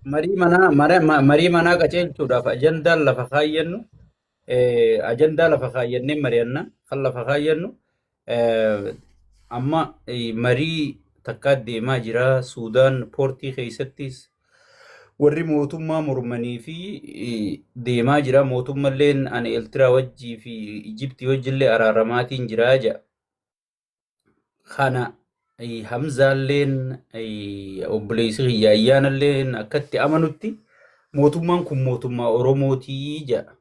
marii manaa qajeelchuudhaaf ajandaan lafa kaayyannu ajandaa lafa kaayyannee mari'anna kan lafa kaayyannu amma marii takkaa deemaa jira Suudaan poortii keessattis warri mootummaa mormanii fi deemaa jira mootummalleen ani Eertiraa wajjii fi Ijiptii wajjillee araaramaatiin jiraa jedha. Kana Hamzaalleen obboleessi kiyya ayyaanalleen akkatti amanutti mootummaan kun mootummaa Oromootii jedha.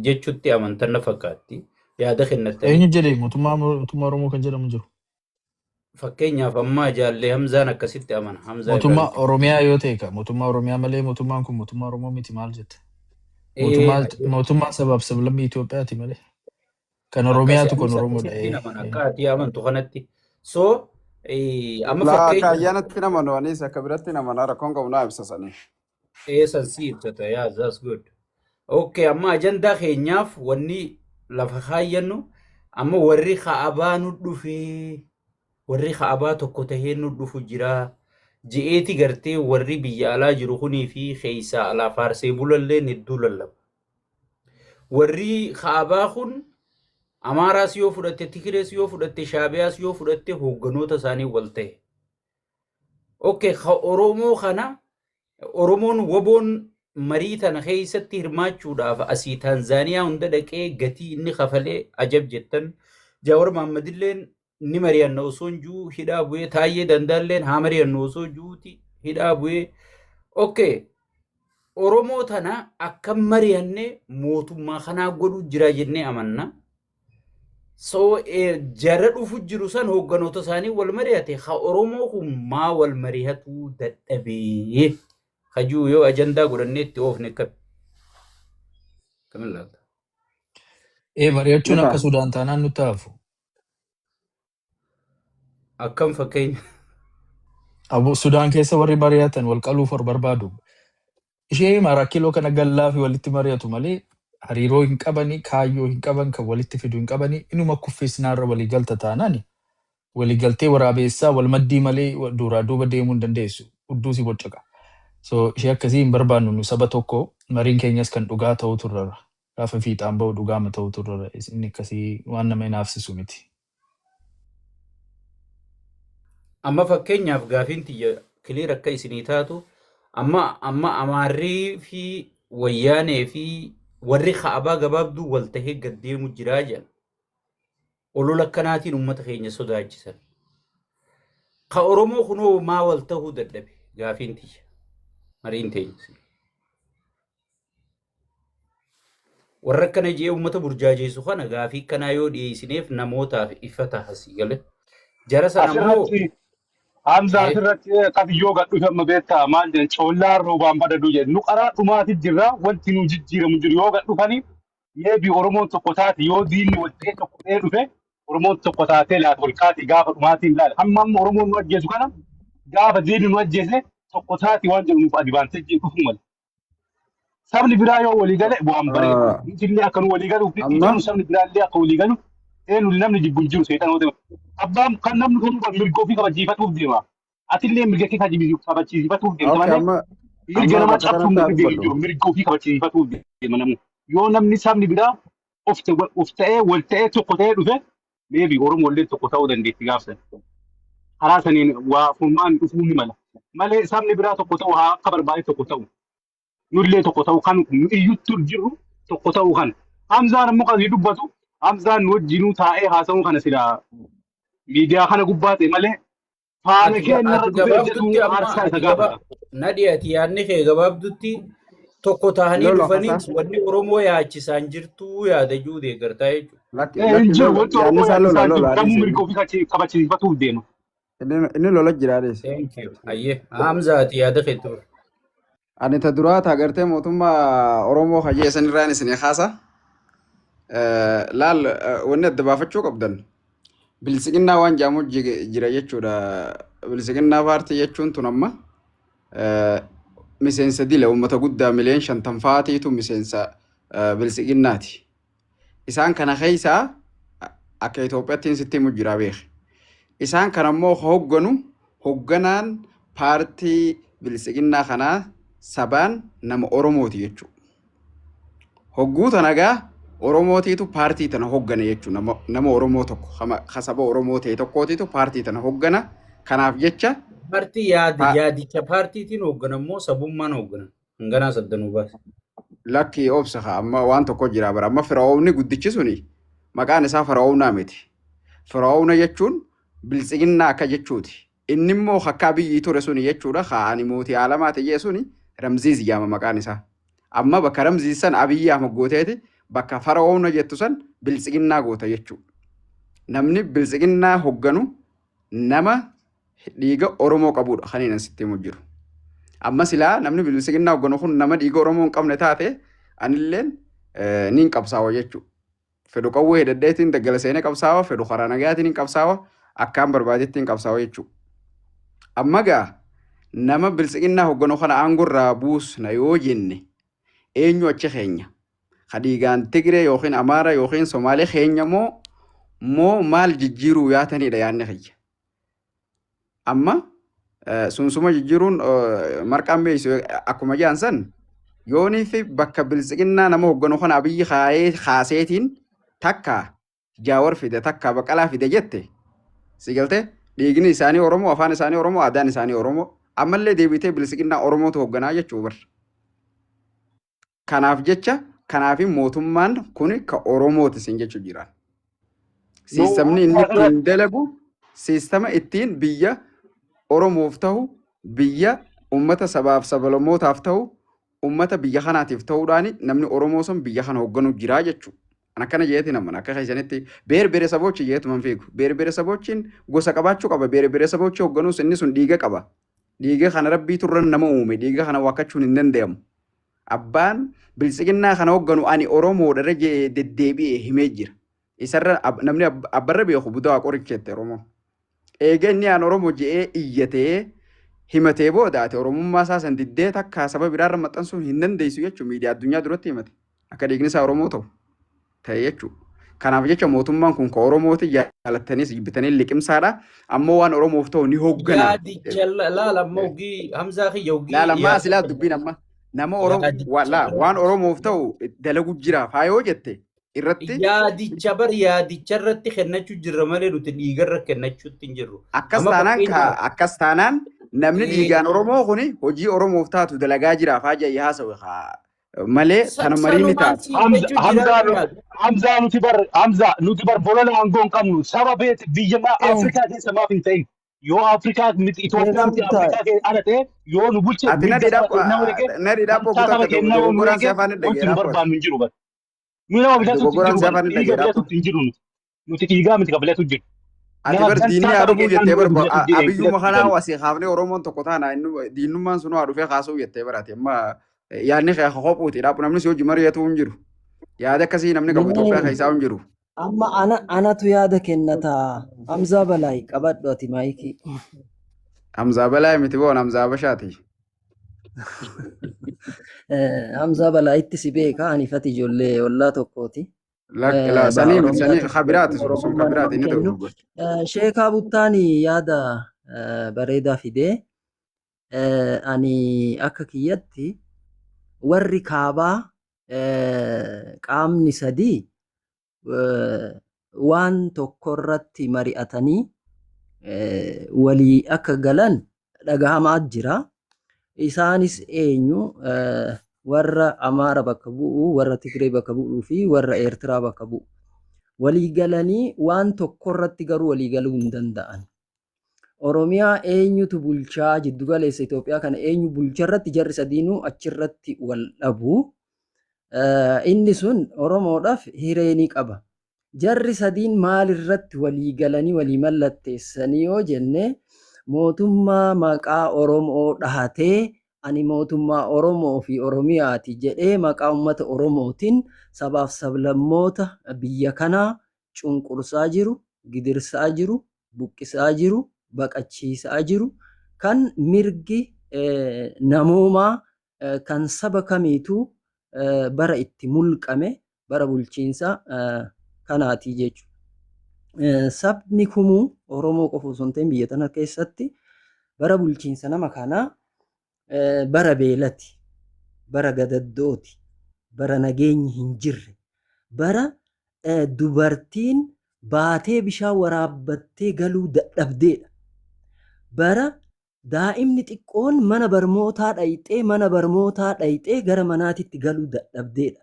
Jechuutti amantan na fakkaatti. Yaada kennattanii. Eenyu jedhee mootummaa Oromoo kan jedhamu jiru. Fakkeenyaaf ammaa jaallee Hamzaan akkasitti amana. Mootummaa Oromiyaa yoo ta'e mootummaa Oromiyaa malee mootummaan kun mootummaa Oromoo miti maal jette? Mootummaa sabaaf sablammii Itoophiyaati malee. Kan Oromiyaatu kan Oromoodha. Akka ati amantu kanatti. So amma fakkeenya ayyaanatti namanu anis akka biratti namana rakkoon qabu naa ibsasanii. San si ibsata yaa that's good. Okay amma ajandaa keenyaaf wanni lafa kaayyannu amma warri Kaabaa nu dhufee warri Kaabaa tokko tahee nu dhufu jira. Je'eeti gartee warri biyya alaa jiru kunii fi keeysaa alaa faarsee bulalleen hedduu lallaba. Warri Kaabaa kun Amaaraas yoo fudhatte, Tigirees yoo fudhatte, Shaabiyaas yoo fudhatte hoogganoota isaanii wal ta'e. Okay, Oromoo kana Oromoon woboon marii tana keessatti hirmaachuudhaaf asii Taanzaaniyaa hunda dhaqee gatii inni kafalee ajab jettan. Jaawar Mahammadilleen ni mari'anna osoo jiru hidhaa bu'ee Taayyee Dandaalleen haa mari'annu osoo jiruuti hidhaa bu'ee. Okay, Oromoo tana akka mari'anne mootummaa kanaa godhu jira jennee amanna. So jara dhufu jiru san hoogganoota isaanii wal mari'ate ha Oromoo kun maa wal mari'atu dadhabee hajuu yoo ajandaa godhannee itti oofne kamin laata. Mari'achuun akka Sudaan taanaan nutti hafu. Akkam fakkeenya. Sudaan keessa warri mari'atan wal qaluuf barbaadu. Ishee Rakkiloo kana gallaa fi walitti mari'atu malee hariiroo hin qabani, kaayyoo hin qaban, kan walitti fidu hin qabani. Inuma kuffisnaarra waliigalta taanani. Waliigaltee waraabessaa wal maddii malee duraa duuba deemuu hin dandeessu. Hudduu si boccaqa. So ishee akkasii hin barbaannu nu saba tokko mariin keenyas kan dhugaa ta'uu turrara. Gaafa fiixaan ba'u dhugaama ta'uu turrara. Inni akkasii waan nama hinaafsisu miti. Amma fakkeenyaaf gaafiin tiyya kiliir akka isinii taatu amma Amaarrii fi Wayyaanee fi warri Kaabaa gabaabduu wal tahee gad deemu jiraa jedhan. Olola akkanaatiin uummata keenya sodaachisan. Ka Oromoo kunoo maa wal tahuu dadhabe gaafiin tiyya. Mariin teenya. Warra akkana jee uummata burjaajeessu kana gaafii kanaa yoo dhiyeessineef namootaaf ifa taasisi galee. Jara sana ammoo Hamza asirratti qabiyyoo gadhu amma beektaa maal jedhan coollaa roobaan badadu jedhu nu qaraa dhumaati jirra wanti nu jijjiiramu jiru yoo gadhu kani yeebi Oromoon tokko taati yoo diinni wal ta'e tokko ta'ee dhufe Oromoon tokko taatee laata wal kaati gaafa dhumaatiin laala amma Oromoon nu ajjeesu kana gaafa diinni nu ajjeese tokko taati waan jedhu nuuf advaanteejii dhufu mala. Sabni biraa yoo walii gale bu'aan bareedu. Injillee akka nu walii galuuf dhiibbaan sabni biraallee akka walii galu eenyu namni jibbuun jiru seetan ta'u. Abbaan kan namni kun mirga ofii kabachiifatuuf deema. Atillee mirga kee kabachiifatuuf deemta malee mirga nama cabsuun mirga ofii kabachiifatuuf deema namu. Yoo namni sabni biraa of ta'ee wal ta'ee tokko ta'ee dhufe meebi Oromoo illee tokko ta'uu dandeetti gaafsan. Karaa saniin waa furmaan dhufuu ni mala. Malee sabni biraa tokko ta'u haa akka barbaade tokko ta'u. Nullee tokko ta'u kan iyyuutti jirru tokko ta'u kan. Hamzaan ammoo kan dubbatu Hamzaan wajjinuu taa'ee haasa'uu kana silaa miidiyaa kana gubbaa ta'e malee faana keenya gabaabdutti amma nadhiyaati yaadni kee gabaabdutti tokko ta'anii dhufanii wanni Oromoo yaachisaan jirtu yaada juu deeggartaa jechuudha. Injiru wanti Oromoo yaachisaan jirtu namni mirga ofii kabachiifatuuf deema. Inni lola jiraanis. Ayyee Hamzaati yaada keetu. Ani ta duraata agartee mootummaa Oromoo hayyeessan irraan isin haasa. Laal wanni adda baafachuu qabdan. Bilisiginnaa waan jaamu jira jechuudha. Bilisiginnaa paartii jechuun tun amma miseensa dila uummata guddaa miliyoon 50 faatiitu miseensa bilisiginnaati. Isaan kana keessaa akka Itoophiyaatti sitti himu jira beek. Isaan kana immoo hoogganaan paartii bilisiginnaa kanaa sabaan nama Oromooti jechuudha. Hogguu tanagaa Oromootiitu paartii tana hoggana jechuudha. Nama Oromoo tokko saba Oromoo ta'e tokkootiitu paartii tana hoggana. Kanaaf jecha Paartii yaadicha paartiitiin hoogganammoo sabummaan hoogganan. Hanganaa saddanuu baase. Lakkii obsa amma waan tokko jira bara. Amma Firaa'oonni guddichi suni maqaan isaa Firaa'oonaa miti. Firaa'oona jechuun bilisiginnaa akka jechuuti. Inni immoo akka biyyi ture suni jechuudha. Haani mootii alamaa ta'ee suni Ramziis jedhama maqaan isaa. Amma bakka Ramziis san Abiyyi Ahmad gooteeti bakka Firaa'oona jettu san bilisiginnaa goota jechuudha. Namni bilisiginnaa hogganu nama dhiiga Oromoo qabudha kan inni sitti himu jiru. Amma silaa namni bilisiginnaa hogganu kun nama dhiiga Oromoo hin qabne taate anilleen niin qabsaawa jechuudha. Fedhu qawwee hidhadheetiin daggala seenee qabsaawa, fedhu karaa nagaatiin hin qabsaawa, akkaan barbaadetti hin qabsaawa jechuudha. Amma gaa nama bilisiginnaa hogganu kana aangorraa buusna yoo jenne eenyu achi keenya? Hadiigaan Tigree yookiin Amaara yookiin Somaalee keenya moo maal jijjiiruu yaatanidha yaadne kiyya. Amma sunsuma jijjiiruun marqaan beeysu akkuma jaansan yoonii fi bakka bilisiginnaa nama hogganu kana Abiyyi kaaseetiin takka Jaawar fide takka Baqalaa fide jette si galtee dhiigni isaanii Oromoo, afaan isaanii Oromoo, aadaan isaanii Oromoo, ammallee deebitee bilisiginnaa Oromootu hoogganaa jechuu bar. Kanaaf jecha kanaafin mootummaan kun ka Oromooti sin jechuu jiraan. Siistamni inni ittiin dalagu siistama ittiin biyya Oromoof ta'u, biyya ummata sabaaf sablammootaaf ta'u, ummata biyya kanaatiif ta'uudhaan namni Oromoo sun biyya kana hoogganu jiraa jechuudha. Akkana jeeti naman akka keessanitti beer sabochi jeetuman fiigu. Beer sabochiin gosa qabaachuu qaba. Beer sabochi hoogganuus inni sun dhiiga qaba. Dhiiga kana rabbii turran nama uume. Dhiiga kana wakkachuun hin danda'amu. Abbaan bilisiginnaa kana hoogganu ani Oromoodha jee deddeebi'ee himee jira. Isarra namni abbarra beeku budaa qoricheette Oromoo. Eega inni aan Oromoo je'ee iyyatee himatee boodaate Oromummaa isaa san diddee takka saba biraarra maxxansuun hin dandeessu jechuudha. Miidiyaa addunyaa duratti himate. Akka dhiigni isaa Oromoo ta'u ta'e jechuudha. Kanaaf jecha mootummaan kun ka Oromooti jaalattanis jibbitanii liqimsaadha. Ammoo waan Oromoof ta'u ni hooggana. Yaadicha laalamma ogii Hamzaa kiyya ogii. Laalammaa silaa dubbiin amma nama waan Oromoof ta'u dalagu jira faayoo jette irratti. Yaadicha irratti kennachuu jirra malee nuti dhiigarra kennachuutti hin jirru. Akkas taanaan namni dhiigaan Oromoo kuni hojii Oromoof taatu dalagaa jira faajaa yaasawe malee kana marii ni taatu. Hamzaa nuti bar bolola aangoon qabnu saba beet biyya Afrikaa keessa maaf hin ta'in. Yoo Afrikaa Itoophiyaa Afrikaa keessa ala ta'e yoo nu bulche nadhiidhaa boqotaa dogoggoraan si afaan dhaggeeffatu barbaannu hin jiru. Nu nama bilaatu hin jiru. Nuti dhiigaa miti qabileetu jiru. Ati bar diinii haa dhufuu jettee bar abiyyuma kanaa wasii kaafnee Oromoon tokko taana diinummaan sun haa dhufee kaasuu jettee barate amma yaadni kee kophuuti dhaabbu namni si hojii mari'atu hin jiru. Yaada akkasii namni qabu Itoophiyaa keessaa hin jiru. Amma anatu yaada kennata. Hamzaa Balaay qabadhu ati maayikii. Hamzaa Balaay miti boon Hamzaa Bashaati. Hamzaa Balaayitti si beeka anifati ijoollee ollaa tokkooti. Sanii kabiraati sun kabiraati inni ta'u. Sheekaa Buttaani yaada bareedaa fidee ani akka kiyyatti warri kaabaa qaamni sadii waan tokkorratti mari'atanii walii akka galan dhagahamaa jira. Isaanis eenyu warra Amaara bakka bu'u, warra Tigree bakka bu'uu fi warra Eertiraa bakka bu'u. Walii galanii waan tokkorratti garuu walii galuu hin danda'an. Oromiyaa eenyutu bulchaa jiddu galeessa Itoophiyaa kana eenyu bulcharratti jarri sadiinuu achirratti wal dhabu. Inni sun Oromoodhaaf hiree ni qaba. Jarri sadiin maalirratti walii galanii walii mallatteessanii yoo jenne mootummaa maqaa Oromoo dhahatee ani mootummaa Oromoo fi Oromiyaati jedhee maqaa uummata Oromootiin sabaaf sablammoota biyya kanaa cunqursaa jiru, gidirsaa jiru, buqqisaa jiru, baqachiisaa jiru kan mirgi namoomaa kan saba kamiituu bara itti mulqame bara bulchiinsa kanaati jechuudha. Sabni kumuu Oromoo qofa osoo hin ta'in biyya tana keessatti bara bulchiinsa nama kanaa bara beelati. bara gadaddooti, bara nageenyi hin jirre, bara dubartiin baatee bishaan waraabbattee galuu dadhabdeedha. Bara daa'imni xiqqoon mana barnootaa dhayxee gara manaatitti galuu dadhabdeedha.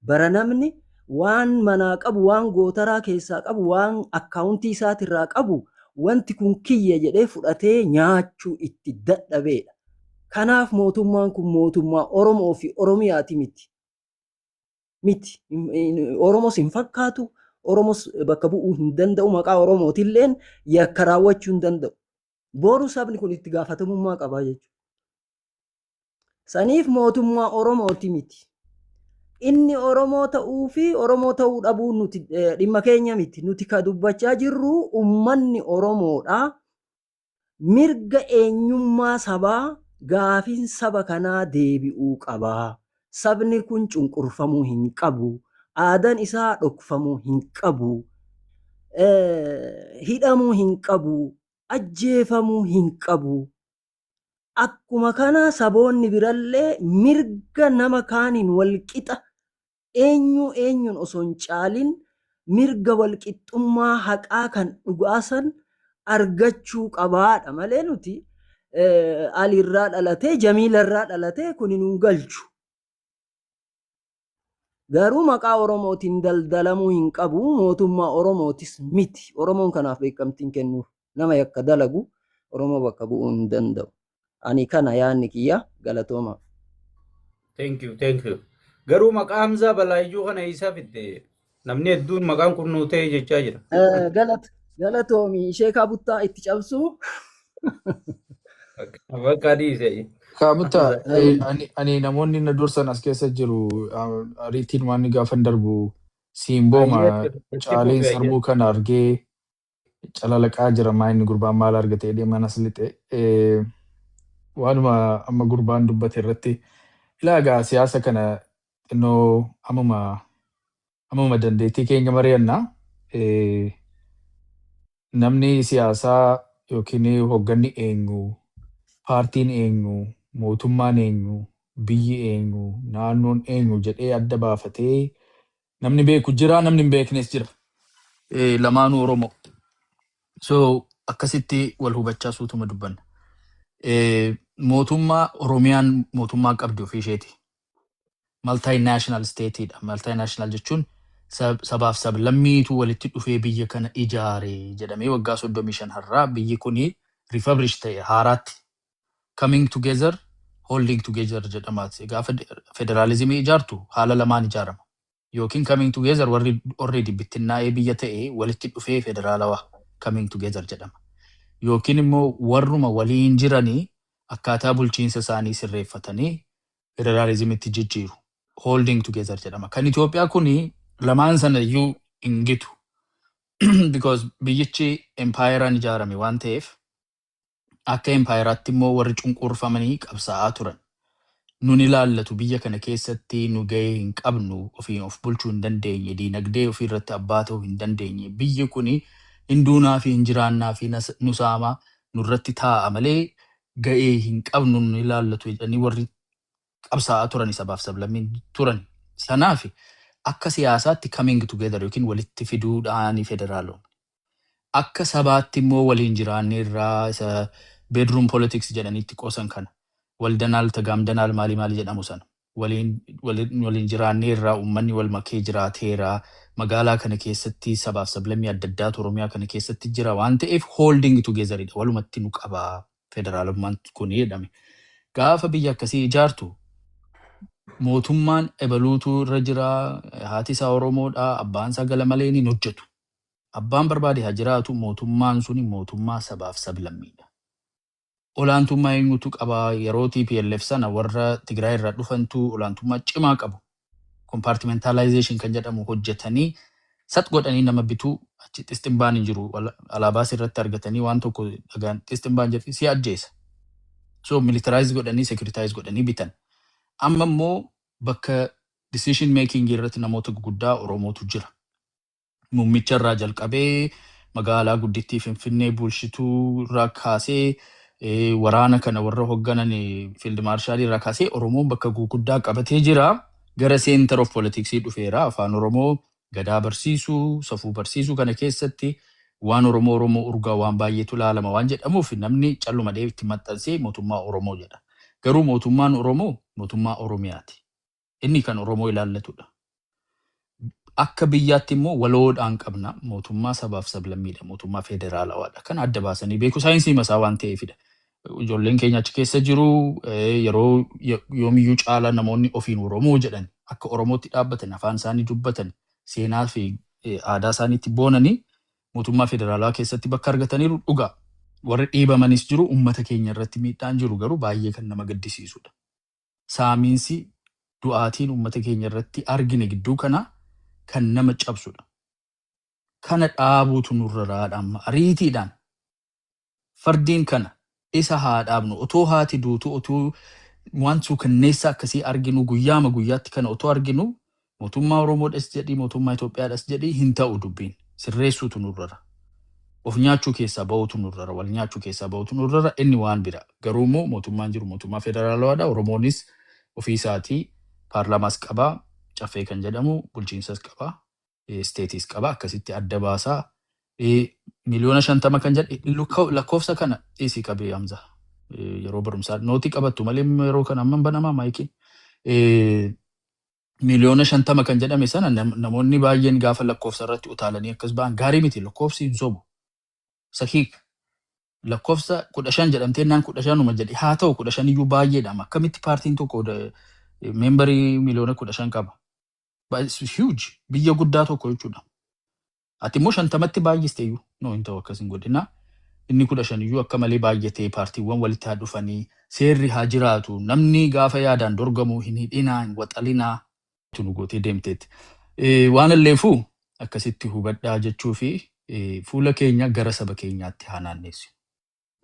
Bara namni waan manaa qabu, waan gootaraa keessaa qabu, waan akkaawuntii isaatirraa qabu, wanti kun kiyya jedhee fudhatee nyaachuu itti dadhabeedha. Kanaaf mootummaan kun mootummaa Oromoo fi Oromiyaati miti. Oromos hin fakkaatu, Oromos bakka bu'uu hin danda'u, maqaa Oromootilleen yakka raawwachuu hin danda'u. Boru sabni kun itti gaafatamummaa qabaa jechuudha. Saniif mootummaa Oromooti miti. Inni Oromoo ta'uu fi Oromoo ta'uu dhabuu nuti dhimma keenya miti. Nuti ka dubbachaa jirru ummanni Oromoodha. Mirga eenyummaa sabaa gaafiin saba kanaa deebi'uu qabaa. Sabni kun cunqurfamuu hin qabu. Aadaan isaa dhokfamuu hin qabu. Hidhamuu hin qabu. Ajjeefamuu hin qabu. Akkuma kana saboonni birallee mirga nama kaaniin walqixa eenyuun osoo hin caalin mirga walqixxummaa haqaa kan dhugaasan argachuu qabaadha malee nuti Alirraa dhalatee Jamiilarraa dhalatee kun hin galchu. Garuu maqaa Oromootiin daldalamuu hin qabu. Mootummaa Oromootis miti. Oromoon kanaaf beekamtiin kennuuf nama yakka dalagu Oromoo bakka bu'uu hin danda'u. Ani kana yaanni kiyya galatooma. Thank you. Garuu maqaa Hamzaa Balaayyuu kana isaa fidde namni hedduun maqaan kun nuu ta'e jechaa jira. Galatoomi ishee kaabuttaa itti cabsu. Bakka dhiise. Kaabuttaa ani namoonni na dursan as keessa jiru ariitiin waan gaafan darbu Simbooma Caaleen sarbuu kana argee calalaqaa jira maayinni gurbaan maal argate deeman as lixe. Waanuma amma gurbaan dubbate irratti ilaagaa siyaasa kana xinnoo ammuma dandeettii keenya mari'annaa. Namni siyaasaa yookiin hoogganni eenyu, paartiin eenyu, mootummaan eenyu, biyyi eenyu, naannoon eenyu jedhee adda baafatee namni beeku jira, namni hin beeknes jira. Lamaanuu Oromoo. So akkasitti wal hubachaa suutuma dubbanna. Mootummaa Oromiyaan mootummaa qabdi ofii isheeti. Multinational stateedha. Multinational jechuun sabaaf sablammiitu walitti dhufee biyya kana ijaare jedhamee waggaa 35 har'aa biyyi kuni refurbish ta'e haaraatti. Coming together, holding together jedhamaati. Gaafa federaalizimii ijaartu haala lamaan ijaarama. Yookiin coming together warri already bittinnaa'ee biyya ta'e walitti dhufee federaalawaa coming together jedhama. Yookiin immoo warruma waliin jiranii akkaataa bulchiinsa isaanii sirreeffatanii federalizimitti jijjiiru. Holding together jedhama. Kan Itoophiyaa kuni lamaan sana iyyuu hin gitu. Because biyyichi empayeraan ijaarame waan ta'eef akka empayeraatti immoo warri cunqurfamanii qabsaa'aa turan. Nun ilaallatu biyya kana keessatti nu gahee hin qabnu, ofiin of bulchuu hin dandeenye, diinagdee ofii irratti abbaa ta'uu hin dandeenye. Biyyi kuni hinduunaa fi hinjiraannaa fi nusaamaa nurratti taa'a malee gahee hin qabnu nun ilaallatu jedhanii warri qabsaa'aa turan sabaaf sablammiin turan. Sanaaf akka siyaasaatti coming together yookiin walitti fiduudhaan federaaloon. Akka sabaatti immoo waliin jiraanne irraa isa bedroom politics jedhaniitti qoosan kana. Waldanaal tagaamdanaal maali jedhamu sana. Waliin jiraanne irraa uummanni wal makee jiraateera. Magaalaa kana keessatti sabaaf sablammii adda addaatu Oromiyaa kana keessatti jira waan ta'eef holding togetheridha. Walumatti nu qabaa federaalummaan kun jedhame. Gaafa biyya akkasii ijaartu mootummaan ebaluutu irra jira, haati isaa Oromoodha, abbaan isaa gala malee ni hojjetu. Abbaan barbaade haa jiraatu mootummaan suni mootummaa sabaaf sablammiidha. Olaantummaa eenyutu qaba yeroo TPLF sana warra Tigraay irraa dhufantu olaantummaa cimaa qabu. Compartmentalization kan jedhamu hojjetanii sat godhanii nama bituu achi xistimbaan hin jiru alaabaas irratti argatanii waan tokko dhagaan xistimbaan jedhanii si ajjeesa. So militarize godhanii securitize godhanii bitan. Amma immoo bakka decision making irratti namoota guguddaa Oromootu jira. Muummicha irraa jalqabee magaalaa guddittii Finfinnee bulchituu irraa kaasee waraana kana warra hoogganan fiild maarshaal irraa kaasee Oromoon bakka gurguddaa qabatee jira. Gara center of politics dhufeera. Afaan Oromoo gadaa barsiisuu, safuu barsiisuu kana keessatti waan Oromoo urgaa waan baay'eetu ilaalama waan jedhamuuf namni calluma itti maxxansee mootummaa Oromoo jedha. Garuu mootummaan Oromoo mootummaa Oromiyaati. Inni kan Oromoo ilaallatudha. Akka biyyaatti immoo waloodhaan qabna. Mootummaa sabaaf sablammiidha. Mootummaa federaalawaadha. Kan adda baasanii beeku saayinsii masaa waan ta'eefidha. Ijoolleen keenya achi keessa jiru yeroo yoomiyyuu caalaa namoonni ofiin Oromoo jedhan akka Oromootti dhaabbatan afaan isaanii dubbatan seenaa fi aadaa isaaniitti boonanii mootummaa federaalaa keessatti bakka argataniiru dhugaa. Warri dhiibamanis jiru uummata keenya irratti miidhaan jiru garuu baay'ee kan nama gaddisiisudha. Saamiinsi du'aatiin uummata keenya irratti argine gidduu kana kan nama cabsudha. Kana dhaabuutu nurra raadhamma ariitiidhaan fardiin kana isa haa dhaabnu otoo haati duutu otoo waan suukanneessa akkasii arginu guyyaama guyyaatti kana otoo arginu mootummaa Oromoodhas jedhii mootummaa Itoophiyaadhas jedhii hin ta'u dubbiin sirreessuutu nurra. Of nyaachuu keessaa ba'uutu nurra wal nyaachuu keessaa ba'uutu nurra inni waan bira. Garuu immoo mootummaan jiru mootummaa federaalawaadha. Oromoonis ofii isaatii paarlaamaas qabaa caffee kan jedhamu bulchiinsas qabaa isteetiis qabaa akkasitti adda baasaa. Miliyoona 50 kan jedhe lakkoofsa kana dhiisii qabee Hamza yeroo barumsaa nootii qabattu malee yeroo kana amman banamaa maayikiin miliyoona 50 kan jedhame sana namoonni baay'een gaafa lakkoofsa irratti utaalanii akkas ba'an gaarii miti lakkoofsi hin sobu. Sahiik lakkoofsa 15 jedhamtee naan 15 jedhe haa ta'u 15 iyyuu baay'eedha. Akkamitti paartiin tokko meembarii miliyoona 15 qaba? Huge biyya guddaa tokko jechuudha. Ati immoo 50tti baay'iste iyyuu no hin ta'u akkas hin godhina. Inni 15 iyyuu akka malee baay'atee paartiiwwan walitti haa dhufanii seerri haa jiraatu namni gaafa yaadaan dorgamu hin hidhinaa hin waxalinaa tunu gootee deemteetti. Waan illeefuu akkasitti hubadhaa jechuu fi fuula keenya gara saba keenyaatti haa naanneessu.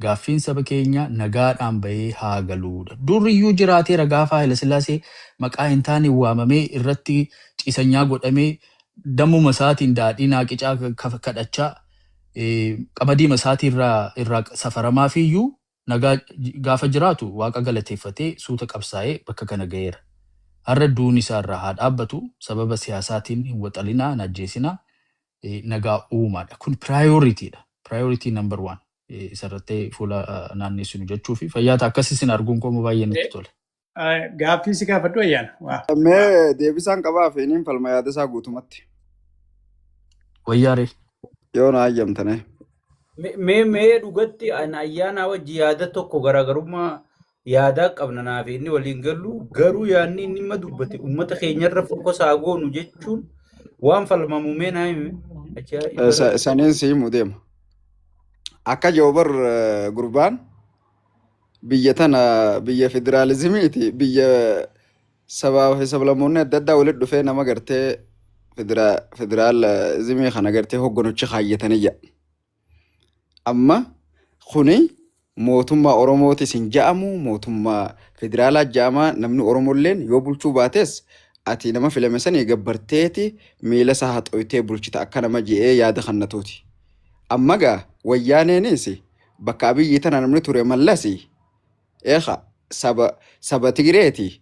Gaaffiin saba keenya nagaadhaan bahee haa galuudha. Duriyyuu jiraateera gaafa Haile Sillaasee maqaa hin taane waamamee irratti ciisanyaa godhamee dammuma isaatiin daadhii naaqicaa kadhachaa qamadii isaatii irraa safaramaa fi iyyuu nagaa gaafa jiraatu waaqa galateeffatee suuta qabsaa'ee bakka kana ga'eera. Har'a duun isaa irraa haa dhaabbatu sababa siyaasaatiin hin waxalinaa hin ajjeesinaa nagaa uumaadha. Kun piraayoriitiidha. Piraayoriitii number 1 isarratti fuula naanneessinu jechuu fi fayyaata akkasisin arguun koo baay'ee natti tola. Gaaffii si gaafadhu ayyaana. Mee deebisaan qabaa feeniin falma yaada isaa guutumatti. Wayyaaree. Yoo na ayyamtane. Mee dhugatti ayyaanaa wajji yaada tokko garaagarummaa yaadaa qabna naaf inni waliin gallu garuu yaadni inni dhimma dubbate uummata keenyarra fokosaa goonu jechuun waan falmamu mee naa hime. Saniin siimu deema. Akka jawbar gurbaan biyya tana biyya federaalizimiiti biyya sabaa fi sablammoonni adda addaa walitti dhufee nama gartee federaalizimii kana gartee hogganuchi kaayyatanii jedha. Amma kuni mootummaa Oromootis hin ja'amu mootummaa federaalaa ja'amaa namni Oromolleen yoo bulchuu baates ati nama filame sanii gabbarteeti miila isaa haxooytee bulchita akka nama je'ee yaada kannatuuti. Amma gaa wayyaaneenis bakka biyyi tana namni ture mallasi saba Tigireeti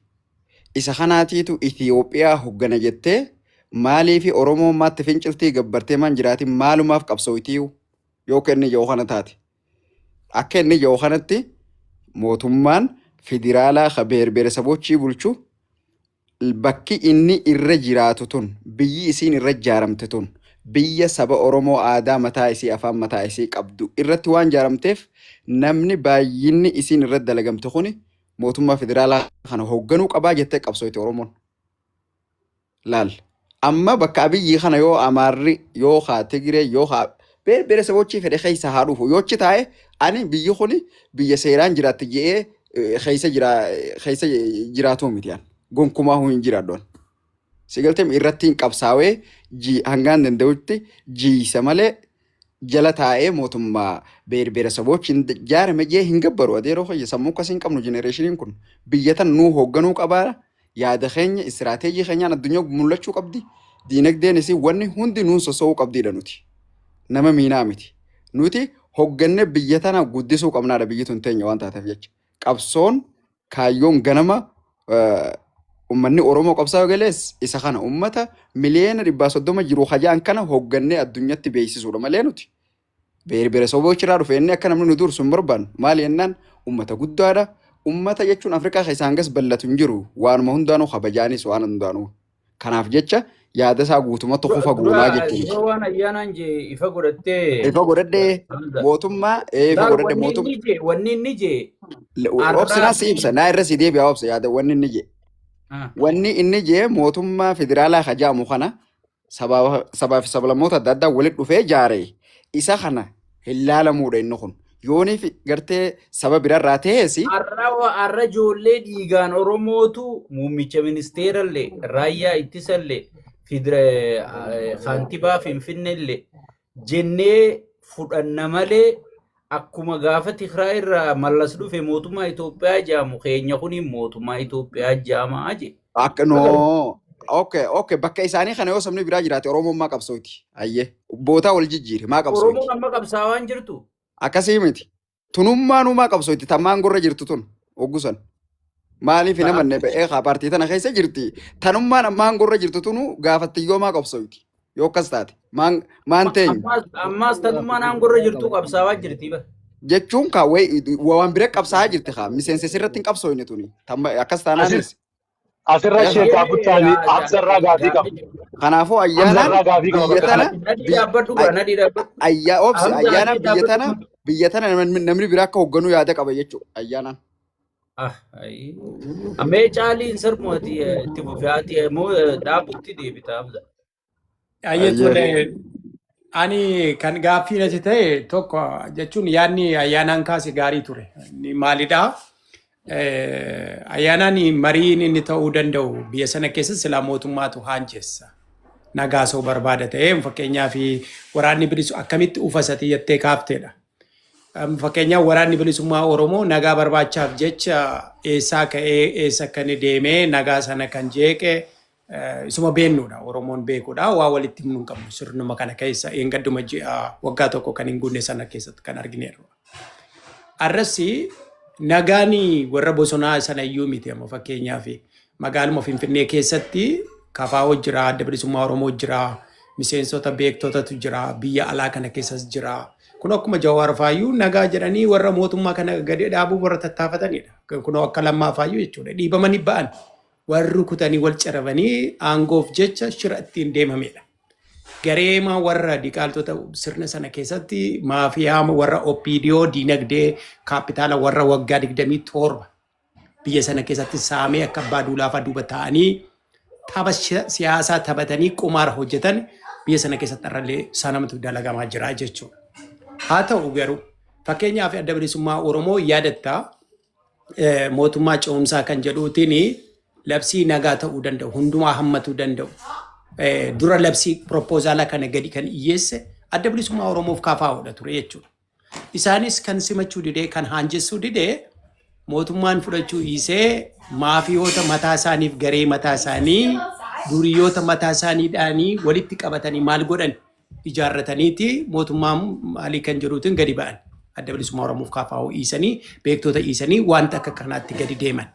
isa kanaatiitu Itoophiyaa hoggana jettee maalii fi Oromoo maatti finciltii gabbartee maan jiraati maalumaaf qabsooytiiyu yoo kenni yoo kana taate. Akka inni yoo kanatti mootummaan federaalaa beer sabochii bulchu bakki inni irra jiraatu tun biyyi isiin irra ijaaramte tun biyya saba Oromoo aadaa mataa isii afaan mataa isii qabdu irratti waan ijaaramteef namni baay'inni isiin irratti dalagamte kuni mootummaa federaalaa kana hoogganuu qabaa jettee qabsooyte Oromoon. Laal amma bakka biyyi kana yoo Amaarri yoo haa Tigiree yoo haa beer sabochii fedhe keessa haa dhufu yoo achi taa'e ani biyyi kuni biyya seeraan jiraatti je'ee keessa jiraatu miti an gonkumaa hin jiraaddoon. Sigalteem irratti hin qabsaawee hangaan danda'utti jiisa malee jala taa'ee mootummaa beer sabochiin jaarame jee hin gabbaru adeeroo hoyya sammuu akkasii hin qabnu jenereeshiniin kun biyya tan nuu hoogganuu qabaara yaada keenya istirateejii keenyaan addunyaa mul'achuu qabdi diinagdeen isii wanni hundi nuun sosso'uu qabdiidha nuti nama miinaa miti nuti hoggannee biyya tana guddisuu qabnaadha biyyi tun teenya waan taateef jecha. Qabsoon kaayyoon ganama ummanni Oromoo qabsaa galees isa kana ummata miliyoona 130 jiru hajaan kana hoggannee addunyatti beeksisuudha malee nuti. Beerbere soboo chiraa dhufe inni akka namni nu dursu hin barbaannu. Maali jennaan ummata guddaadha. Ummata jechuun Afrikaa keessaa hangas bal'atu hin jiru. Waanuma hundaanuu kabajaanis waan hundaanuu. Kanaaf jecha yaada isaa guutumatti kufa guumaa jechuudha. Ifa waan ayyaanaan je ifa godhattee. Ifa godhadhee mootummaa ifa godhadhee mootummaa. Wanni inni je. Obsinaa si ibsa naa irra si deebi'a obsa yaada wanni inni je. Wanni inni je mootummaa federaalaa hajaamu kana sabaa fi sablammoota adda addaa walitti dhufee jaaree isa kana hin laalamuudha inni kun. Yooniif gartee saba birarraa ta'eesi. Har'a ijoollee dhiigaan Oromootu muummicha ministeerallee raayyaa ittisallee kantiibaa Finfinneellee jennee fudhanna malee akkuma gaafa Tigraay irraa mallas dhufe mootummaa Itoophiyaa jaamu keenya kuniin mootummaa Itoophiyaa jaamaa je. Akka noo. Okay, bakka isaanii kana yoo sabni biraa jiraate Oromoon maa qabsooti. Ayyee bootaa wal jijjiire maa qabsooti. Oromoon amma qabsaa waan jirtu. Akkasii miti. Tunummaanuu maa qabsooti tammaan gorra jirtu tun oggusan. Maaliif hin amanne ba'ee paartii tana keessa jirti. Tanummaan ammaan gorra jirtu tunu gaafattiyyoo maa qabsooti. Yoo akkas taate maan teenyu. Ammaas tanummaan aan gorra jirtu qabsaa waan jirti ba. Jechuun waan bira qabsaa jirti haa miseensa sirratti hin qabsooyne tuni. Akkas taanaanis. Asirra sheekaa buttaanii Hamzarraa gaafii qabu. Kanaafuu ayyaanaan biyya tana namni biraa akka hoogganuu yaada qaba jechuudha ayyaanaan. Amee caaliin sirmooti itti fufeeti moo dhaabutti deebitaa. Ayyeetuun ani kan gaaffii natti ta'e tokko jechuun yaadni ayyaanaan kaase gaarii ture. Maalidhaa? Ayyaanaan mariin inni ta'uu danda'u biyya sana keessa silaa mootummaatu haanjeessa. Nagaa soo barbaada ta'ee fakkeenyaaf waraanni bilisummaa akkamitti ufasati jettee kaafteedha. Fakkeenyaaf waraanni bilisummaa Oromoo nagaa barbaachaaf jecha eessaa ka'ee eessa kan deemee nagaa sana kan jeeqe isuma beennuudha. Oromoon beekuudha. Waa walitti himuu hin qabnu sirnuma kana keessa eeggadduma waggaa tokko kan hin guunne sana keessatti kan argineerra. Arrasi nagaani warra bosonaa sana iyyuu miti amma fakkeenyaaf magaaluma Finfinnee keessatti KFO jira, adda bilisummaa Oromoo jira, miseensota beektotatu jira, biyya alaa kana keessas jira. Kun akkuma Jawaar Faayyuu nagaa jedhanii warra mootummaa kana gadi dhaabuu warra tattaafatanidha. Kun akka Lammaa Faayyuu jechuudha. Dhiibamanii ba'an warri kutanii wal carabanii aangoof jecha shira ittiin deemamedha. Gareema warra diqaaltota sirna sana keessatti maafiyaa warra OPDO dinagdee kaapitaala warra waggaa 27 biyya sana keessatti saamee akka abbaa duulaafa duuba ta'anii tapha siyaasaa taphatanii qumaara hojjetan biyya sana keessatti irrallee sanamatu dalagamaa jira jechuudha. Haa ta'u garuu fakkeenyaaf adda bilisummaa Oromoo yaadatta mootummaa ce'umsaa kan jedhuutiin labsii nagaa ta'uu danda'u hundumaa hammatuu danda'u. Dura labsii propozaala kana gadi kan iyyeesse adda bilisummaa Oromoof KFO'dha ture jechuudha. Isaanis kan simachuu didee kan haanjessuu didee mootummaan fudhachuu dhiisee maafiyoota mataa isaaniif garee mataa isaanii duriyyoota mataa isaaniidhaanii walitti qabatanii maal godhan ijaarrataniiti mootummaan maalii kan jedhuutiin gadi ba'an. Adda bilisummaa Oromoof KFO dhiisanii beektota dhiisanii wanta akka kanaatti gadi deeman.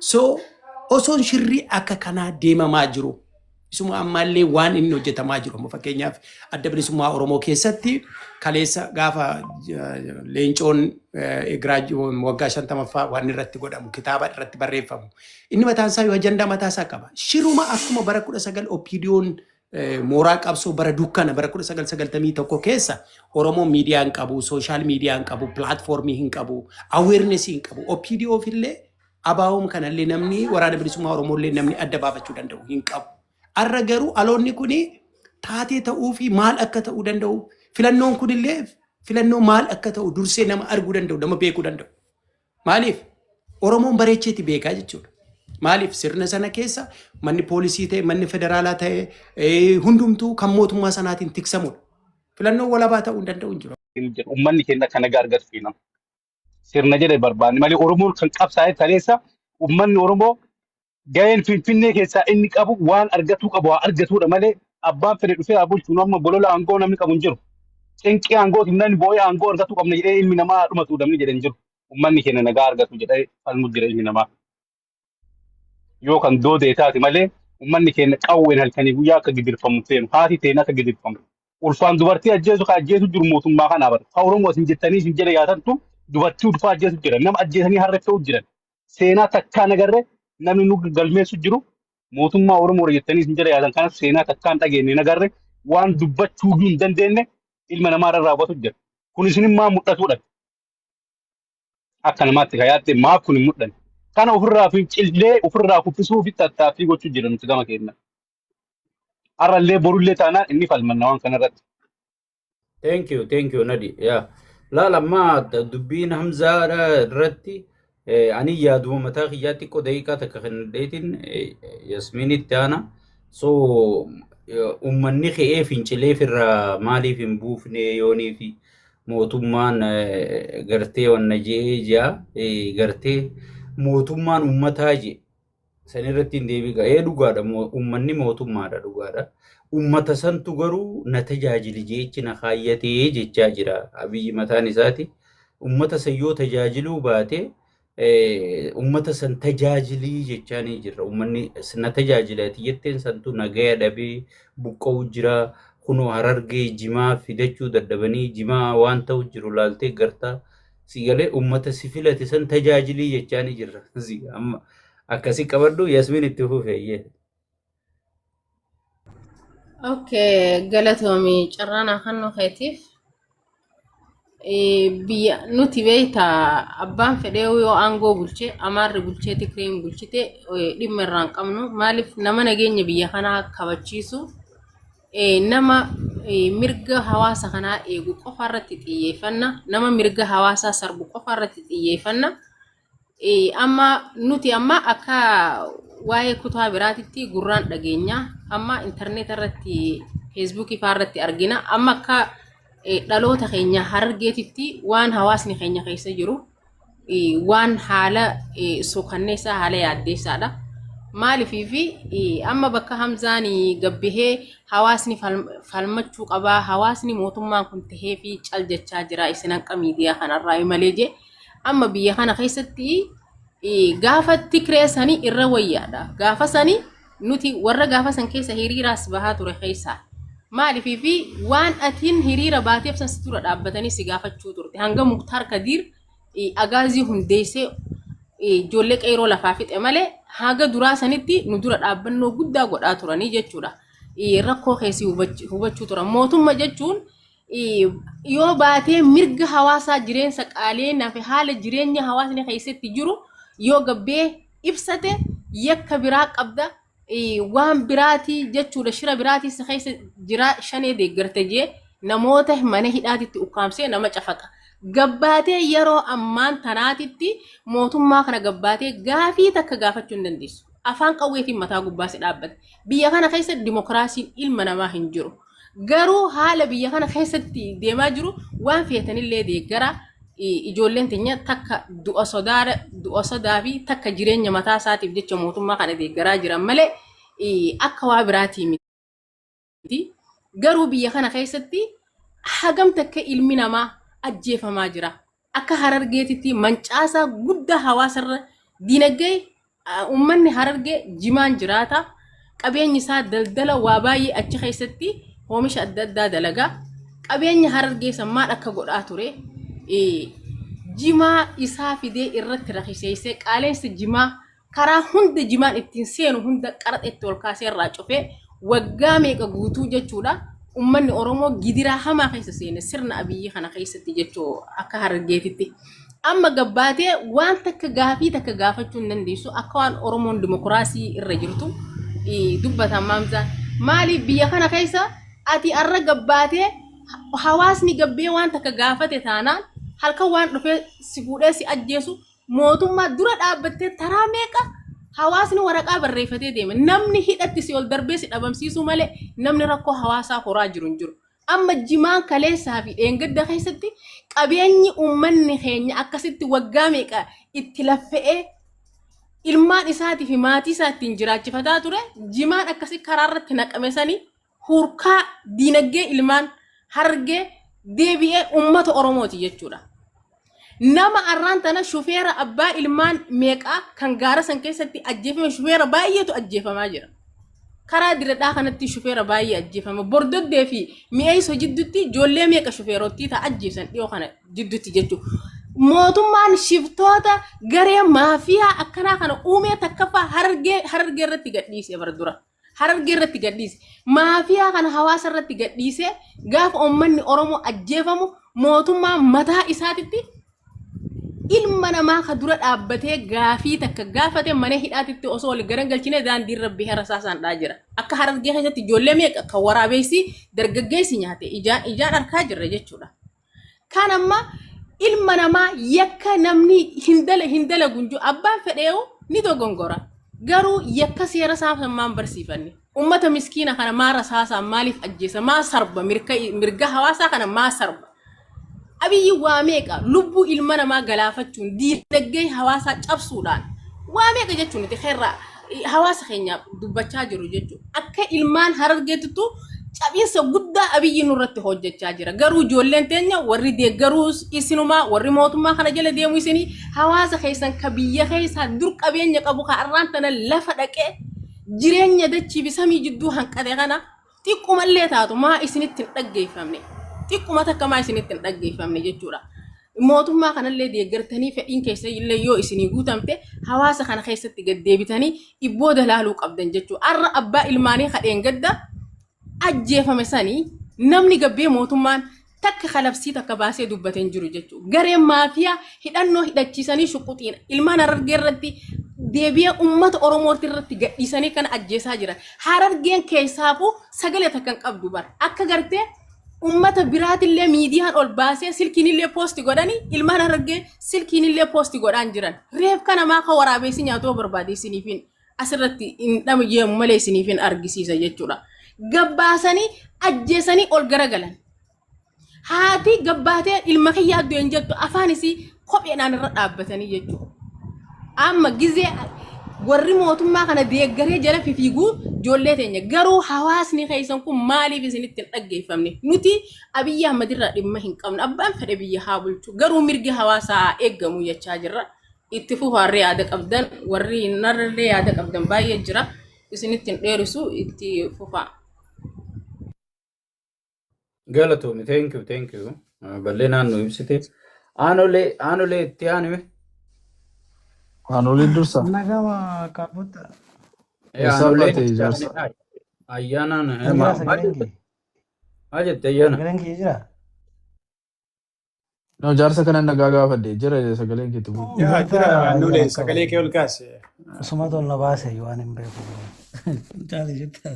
So osoon shirri akka kanaa deemamaa jiru. Isuma ammallee waan inni hojjetamaa jiru. Fakkeenyaaf adda bilisummaa Oromoo keessatti kaleessa gaafa leencoon waggaa 50ffaa waan irratti godhamu kitaaba irratti barreeffamu. Inni mataan isaa yoo ajandaa mataa isaa qaba. Shiruma akkuma bara 19 OPDO'n mooraa qabsoo bara dukkana bara 1991 keessa Oromoo miidiyaan qabu, sooshaal miidiyaan qabu, pilaatfoormii hin qabu, aweernesii hin qabu. OPDO'f illee abaawum kanallee namni waraana bilisummaa Oromoo illee namni adda baafachuu danda'u hin qabu. Arra garuu aloonni kuni taatee ta'uu fi maal akka ta'uu danda'u filannoon kunillee filannoo maal akka ta'u dursee nama arguu danda'u nama beekuu danda'u. Maaliif Oromoon bareecheeti beekaa jechuudha. Maaliif sirna sana keessa manni poolisii ta'e manni federaalaa ta'e hundumtuu kan mootummaa sanaatiin tiksamudha. Filannoon walabaa ta'uu hin danda'u hin jiru. Uummanni keenya kana gargar fiinama. Sirna jedhee barbaanne malee Oromoon kan qabsaa'e taleessa uummanni Oromoo ga'een Finfinnee keessaa inni qabu waan argatuu qabu waa argatuudha malee abbaan fedhe dhufee bulchuun amma bolola aangoo namni qabu hin jiru. cinqii aangoo himnani boo'ee aangoo argatu qabna jedhee ilmi namaa dhumatu damni jedhan jiru. Uummanni keenya nagaa argatu jedhee falmu jira ilmi namaa. Yoo kan doodee taate malee uummanni keenya qawween halkanii guyyaa akka gidirfamu feenu haati ta'een akka gidirfamu. Ulfaan dubartii ajjeesu kan ajjeesu jiru mootummaa kanaa bara. Haa Oromoo isin jettanii isin jala yaatantu dubartii ulfaa ajjeesu jira. Nama ajjeesanii harreeffa'u jiran. Seenaa takkaan agarre namni nu galmeessu jiru mootummaa Oromoo jettanii isin jala yaatan kanas seenaa takkaan dhageenye agarre waan dubbachuu hin dandeenye ilma namaa irra raawwatu jira. Kun isinimmaa mul'atudha. Akka namaatti kayaatte maaf kun hin mul'anne. Kana ofirraa fi cillee ofirraa kuffisuu fi tattaaffii gochuu jira nuti gama keenya. Arrallee borullee taanaan inni falmanna waan kanarratti. Thank you, Nadi. Yeah. La lama dubbiin Hamzaa irratti ani yaaduma mataa kiyyaatti qo daqiiqaa takka kan dheetin Yasmiinitti aana. So ummanni ka'ee fincilee firraa maaliif hin buufne yoonii fi mootummaan gartee wanna jee jaa gartee mootummaan ummataa je san irratti hin deebi'a. Dhugaadha ummanni mootummaadha dhugaadha. Ummata santu garuu na tajaajili jechi na kaayyatee jechaa jira Abiyyi mataan isaati. Ummata san yoo tajaajiluu baate ummata san tajaajilii jechaa ni jira. Ummanni na tajaajilati jetteen santu nagaya dhabee buqqa'u jira. Kunoo Harargee Jimaa fidachuu dadhabanii Jimaa waan ta'u jiru laaltee gartaa sigalee ummata si filate san tajaajilii jechaa ni jira. Amma akkasii qabadhu Yasmiin itti fufeeyyee. Okay, galatoomii carraanaa kannoo keetiif biyya nuti beekta abbaan fedhee yoo aangoo bulchee amaarri bulchee Tikiriin bulchite dhimma irraan qabnu maaliif nama nageenya biyya kanaa kabachiisu nama mirga hawaasa kanaa eegu qofa irratti xiyyeeffanna nama mirga hawaasaa sarbu qofa irratti xiyyeeffanna amma nuti amma akka waa'ee kutaa biraatitti gurraan dhageenya amma internet irratti Facebook irratti argina amma akka dhaloota keenya Harargeetitti waan hawaasni keenya keessa jiru waan haala suukanneessaa haala yaaddeessaadha maaliifi amma bakka Hamzaan gabbihee hawaasni falmachuu qabaa hawaasni mootummaan kun tahee fi cal jechaa jira isin hanqa miidiyaa kanarraa malee je amma biyya kana keessatti gaafa Tikiree sanii irra wayyaadha. Gaafa sanii nuti warra gaafa san keessa hiriiraas bahaa ture keessa. Maaliifi waan atiin hiriira baateef san tura dhaabbatanii si gaafachuu turte. Hanga Muktaar Kadiir agaazii hundeessee ijoollee qeeroo lafaa fixe malee haga duraa sanitti nu dura dhaabbannoo guddaa godhaa turanii jechuudha. Rakkoo keessi hubachuu turan. Mootummaa jechuun yoo baatee mirga hawaasaa jireenya qaalee naaf haala jireenya hawaasni keessatti jiru yoo gabbee ibsate yakka biraa qabda waan biraati jechuudha shira biraati keessa jira shanee deeggarte jee namoota mana hidhaatitti ukkaamsee nama cafaqa gabbaatee yeroo ammaan tanaatitti mootummaa kana gabbaatee gaafii takka gaafachuu hin dandeessu afaan qawweetiin mataa gubbaas dhaabbate biyya kana keessa dimokiraasiin ilma namaa hin jiru garuu haala biyya kana keessatti deemaa jiru waan feetanillee deeggara ijoolleen teenya takka du'a sodaa fi takka jireenya mataa isaatiif jecha mootummaa kana deeggaraa jiran malee akka waa biraatii miti. Garuu biyya kana keessatti hagam takka ilmi namaa ajjeefamaa jira. Akka Harargeetitti mancaasaa guddaa hawaasarra dinagdee uummanni Harargee Jimaan jiraata. Qabeenyi isaa daldala waa baay'ee achi keessatti oomisha adda addaa dalagaa. Qabeenya Harargee san maal akka godhaa ture? Jimaa isaa fidee irratti rakkiseessee qaaleensa Jimaa karaa hunda Jimaan ittiin seenu hunda qaraxetti ol kaasee irraa cufee waggaa meeqa guutuu jechuudha. Uummanni Oromoo gidiraa hamaa keessa seene sirna Abiyyi kana keessatti jechuu akka Harargeetitti. Amma gabbaatee waan takka gaafii takka gaafachuu hin dandeessu akka waan Oromoon dimokiraasii irra jirtu dubbatan Hamzaan. Maaliif biyya kana keessa ati arra gabbaatee hawaasni gabbee waan takka gaafate taanaan halkan waan dhufee si fuudhee si ajjeesu mootummaa dura dhaabbattee taraa meeqa hawaasni waraqaa barreeffatee deema namni hidhatti si ol darbee si dhabamsiisu malee namni rakkoo hawaasaa horaa jiru hin jiru. Amma Jimaan kaleessaa fi dheengadda keessatti qabeenyi uummanni keenya akkasitti waggaa meeqa itti laffa'ee ilmaan isaatii fi maatii isaa ittiin jiraachifataa ture Jimaan akkasii karaa irratti naqame sanii hurkaa diinagdee ilmaan Harargee deebi'ee uummata Oromooti jechuudha. Nama arraan tana shufeera abbaa ilmaan meeqaa kan gaara san keessatti ajjeefame shufeera baay'eetu ajjeefamaa jira. Karaa diradhaa kanatti shufeera baay'ee ajjeefama. Bordoddee fi mi'eessoo jidduutti ijoollee meeqa shufeerottii ta'a ajjeesan dhiyoo kana jidduutti jechuudha. Mootummaan shiftoota garee maafiyaa akkanaa kana uumee takkaffaa harargee irratti gadhiise bara dura. Harargee irratti gadhiise. Maafiyaa kana hawaasa irratti gadhiise gaafa uummanni Oromoo ajjeefamu mootummaa mataa isaatitti ilma namaa ka dura dhaabbatee gaafii takka gaafate mana hidhaatitti osoo wal garagalchine daandii irra bihee rasaasaan dhaa jira. Akka harargee keessatti ijoollee meeqa kan waraabessi dargaggeessi nyaate ijaan arkaa jirra jechuudha. Kan amma ilma namaa yakka namni hindala gunju abbaan fedheewu ni dogongora. Garuu yakka seera isaa maan barsiifanne. Ummata miskiina kana maa rasaasaan maaliif ajjeesa maa sarba mirga hawaasaa kana maa sarba. Abiyyi waa meeqa lubbuu ilma namaa galaafachuun diinagdee hawaasaa cabsuudhaan waa meeqa jechuun itti xeerraa hawaasa keenyaaf dubbachaa jiru jechuudha. Akka ilmaan harargeettu cabiinsa guddaa abiyyi nurratti hojjechaa jira. Garuu ijoolleen teenya warri deeggaruus isinumaa warri mootummaa kana jala deemu isinii hawaasa keessan ka biyya keessaa dur qabeenya qabu ka arraan tana lafa dhaqee jireenya dachii fi samii jidduu hanqate kana xiqqoomallee taatu maa isinitti hin dhaggeeffamne. Xiqquma takka maa isinitti hin dhaggeeffamne jechuudha. Mootummaa kanallee deeggartanii fedhiin keessa illee yoo isinii guutamte hawaasa kana keessatti gad deebitanii ibboo dalaaluu qabdan jechuudha. Arra abbaa ilmaanii kadheen gadda ajjeefame sanii namni gabbee mootummaan takka kalabsii takka baasee dubbateen jiru jechuudha. Gareen maafiyaa hidhannoo hidhachiisanii shuquxiina ilmaan harargee irratti deebi'ee uummata Oromootti irratti gadhiisanii kana ajjeesaa jiran. Harargeen keessaafuu sagalee takka hin qabdu bara. Akka gartee ummata biraatillee miidiyaan ol baasee silkiinillee poosti godhanii ilmaan harargee silkiinillee poosti godhaan jiran. Reef kana maa ka waraabessi nyaatoo barbaadeessiniifin asirratti hin dhamayeemu malee isiniifin argisiisa jechuudha. Gabbaasanii ajjeesanii ol garagalan. Haati gabbaatee ilma kiyyaa adduu hin jettu afaanisii kopheedhaan irra dhaabbatanii jechuudha. Amma gizee warri mootummaa kana deeggaree jala fiiguu ijoollee teenya garuu hawaasni keessan kun maaliif isinitti hin dhaggeeffamne nuti Abiyyi Ahmad irraa dhimma hin qabnu abbaan fedhe biyya haa bulchu garuu mirgi hawaasaa eeggamu jechaa jirra itti fufaarree yaada qabdan warri narrallee yaada qabdan baay'ee jira isinitti hin dheerisu itti fufaa. Galatoomi, thank you. Bal'inaan nu ibsite. Aanolee itti aanime. Aanolee dursa. Nagama kaabota. Aanolee Eessaafate ijaarsa? ayyaanaan Nagaa sagalenki. maal jette ayyaana? Sagalenki jira. No, jaarsa kana nagaa gaafadhe jira sagaleen keetti bu'u. Yaa jira Aanolee sagalee kee ol kaase. Suma tolla baase waan hin beeku. Caali jetta.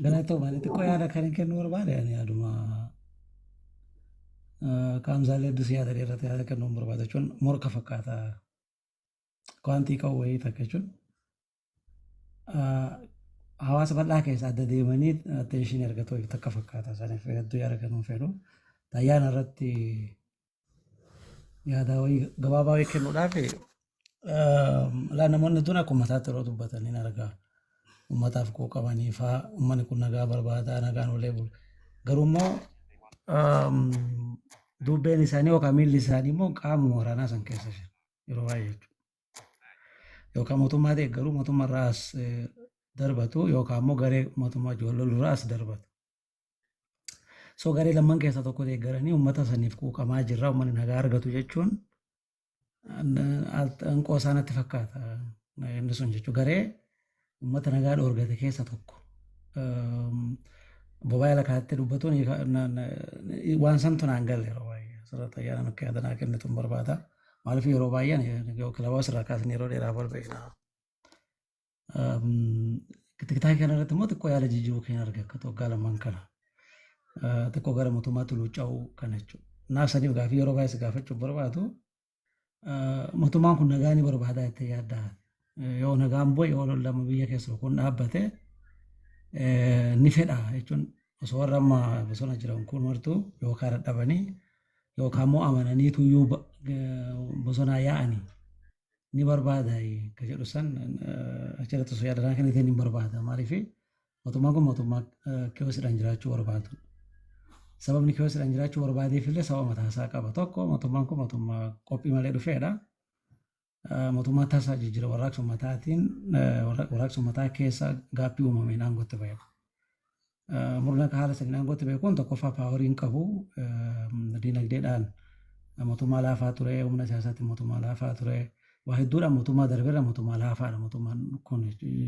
Galatoo maalitti koo yaada kan hin kennu barbaade ani yaaduma qaamsaalee hedduu yaada irratti yaada kennuu barbaada jechuun morka fakkaata. Kwaantii qabu wayii takka jechuun hawaasa bal'aa keessa adda deemanii attention argatu takka fakkaata. Saniif hedduu yaada kennuu fedhu. Ayyaana irratti yaada wayii gabaabaa wayii kennuudhaaf namoonni tun akkuma mataatti yeroo dubbatan hin argaa. Uummataaf koo qabanii fa'aa uummanni kun nagaa barbaada nagaan olee bulu. Garuu immoo dubbeen isaanii yookaan miilli isaanii immoo qaamuma waraanaa san keessa jiru yeroo baay'ee jechuudha. Yookaan mootummaa deeggaruu mootummaarraas darbatu yookaan immoo garee mootummaa ijoollolurraas darbatu. So garee lamman keessaa tokko deeggaranii uummata saniif quuqamaa jirra uummanni nagaa argatu jechuun hanqoo isaanitti fakkaata. Inni sun jechuun garee uummata nagaa dhoorgate keessa tokko. Bobaa lakaatti dubbatuun waan santu naan galle yeroo baay'ee asirratti ayyaana akka yaadanaa kennitu hin barbaada. Maaliif yeroo baay'een kilabaa asirraa kaasanii yeroo dheeraa barbaadina. Tiktaakii kanarratti immoo xiqqoo yaada jijjiiruu keenya arga akka waggaa lamaan kana. Xiqqoo gara mootummaatti luucca'uu kana jechuudha. Naaf saniif gaafii yeroo baay'ee si gaafachuuf barbaadu mootummaan kun nagaa ni barbaada jettee yaaddaa. Yoo nagaan bu'e yoo lama biyya keessa kun dhaabbate ni fedha jechuun osoo warra amma bosona jiran kun martuu yookaan dadhabanii yookaan immoo amananiitu iyyuu bosonaa yaa'anii ni barbaada kan jedhu san achirratti osoo yaadanaa kenniteen ni barbaada. Maaliif Mootummaan kun mootummaa kiyoosiidhaan jiraachuu barbaadu. Sababni kiyoosiidhaan jiraachuu barbaadeef illee sababa mataa isaa qaba. Tokko mootummaan kun mootummaa qophii malee dhufeedha. Mootummaa taasisaa jijjiira warraaqsa mataa keessa gaaffii uumameen aangootti ba'e. Murna akka haala saniin aangootti ba'e kun tokkoffaa paaworii hin qabu. Dinagdeedhaan mootummaa laafaa ture, humna siyaasaatiin mootummaa laafaa ture. Waa hedduudhaan mootummaa darbeerra mootummaa laafaadha mootummaan kun